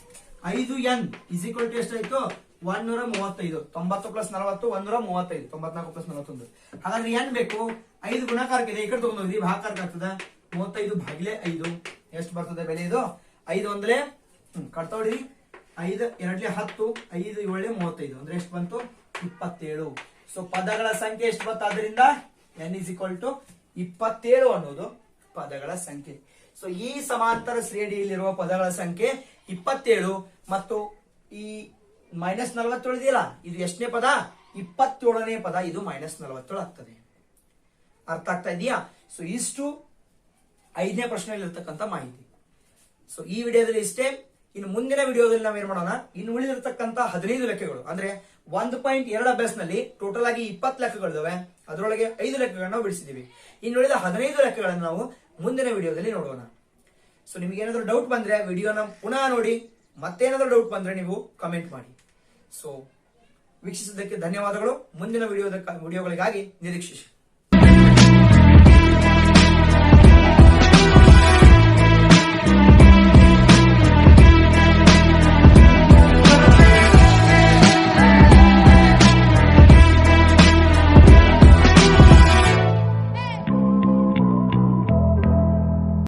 5n ಇಸ್ ಈಕ್ವಲ್ ಟು ಎಷ್ಟಾಯ್ತು? 135. 90 ಪ್ಲಸ್ 40 135, 94 ಪ್ಲಸ್ 41. ಹಾಗಾದ್ರೆ ಏನ್ ಬೇಕು? 5 ಗುಣಾಕಾರಕ್ಕಿದೆ, ಈ ಕಡೆ ತಗೊಂಡು ಹೋಗಿ ಭಾಗಾಕಾರಕ್ಕೆ ಆಗ್ತದೆ. 35 ಭಾಗಿಲೆ 5 ಎಷ್ಟು ಬರ್ತದೆ ಬೆಲೆ? ಇದು 5 ಒಂದಲೇ ಕಟ್ತಾ ಹೊಡಿರಿ. 5 ಎರಡ್ಲೆ 10, 5 7 35 ಅಂದ್ರೆ ಎಷ್ಟು ಬಂತು? 27. ಸೊ ಪದಗಳ ಸಂಖ್ಯೆ ಎಷ್ಟು ಬಂತು? ಆದ್ದರಿಂದ n ಇಸ್ ಈಕ್ವಲ್ ಟು 27 ಅನ್ನೋದು ಪದಗಳ ಸಂಖ್ಯೆ. ಸೊ ಈ ಸಮಾಂತರ ಶ್ರೇಣಿಯಲ್ಲಿರುವ ಪದಗಳ ಸಂಖ್ಯೆ 27 ಮತ್ತು ಈ ಮೈನಸ್ 47 ಇದೆಯಲ್ಲ, ಇದು ಎಷ್ಟನೇ ಪದ? 27ನೇ ಪದ. ಇದು ಮೈನಸ್ 47 ಆಗ್ತದೆ. ಅರ್ಥ ಆಗ್ತಾ ಇದೆಯಾ? ಸೊ ಇಷ್ಟು 5ನೇ ಪ್ರಶ್ನೆಯಲ್ಲಿ ಇರ್ತಕ್ಕಂಥ ಮಾಹಿತಿ. ಸೊ ಈ ವಿಡಿಯೋದಲ್ಲಿ ಇಷ್ಟೇ. ಇನ್ನು ಮುಂದಿನ ವಿಡಿಯೋದಲ್ಲಿ ನಾವೇನ್ ಮಾಡೋಣ, ಇನ್ನು ಉಳಿದಿರ್ತಕ್ಕಂಥ 15 ಲೆಕ್ಕಗಳು ಅಂದ್ರೆ 1.2 ಅಭ್ಯಾಸನಲ್ಲಿ ಟೋಟಲ್ ಆಗಿ 20 ಲೆಕ್ಕಗಳಿದಾವೆ. ಅದರೊಳಗೆ 5 ಲೆಕ್ಕಗಳನ್ನ ನಾವು ಬಿಡಿಸಿದೀವಿ. ಇನ್ನು ಉಳಿದ 15 ಲೆಕ್ಕಗಳನ್ನು ನಾವು ಮುಂದಿನ ವಿಡಿಯೋದಲ್ಲಿ ನೋಡೋಣ. ಸೊ ನಿಮ್ಗೆ ಏನಾದ್ರು ಡೌಟ್ ಬಂದ್ರೆ ವಿಡಿಯೋನ ಪುನಃ ನೋಡಿ, ಮತ್ತೇನಾದ್ರೂ ಡೌಟ್ ಬಂದ್ರೆ ನೀವು ಕಮೆಂಟ್ ಮಾಡಿ. ಸೊ ವೀಕ್ಷಿಸಿದ್ದಕ್ಕೆ ಧನ್ಯವಾದಗಳು. ಮುಂದಿನ ವಿಡಿಯೋಗಳಿಗಾಗಿ ನಿರೀಕ್ಷಿಸಿ.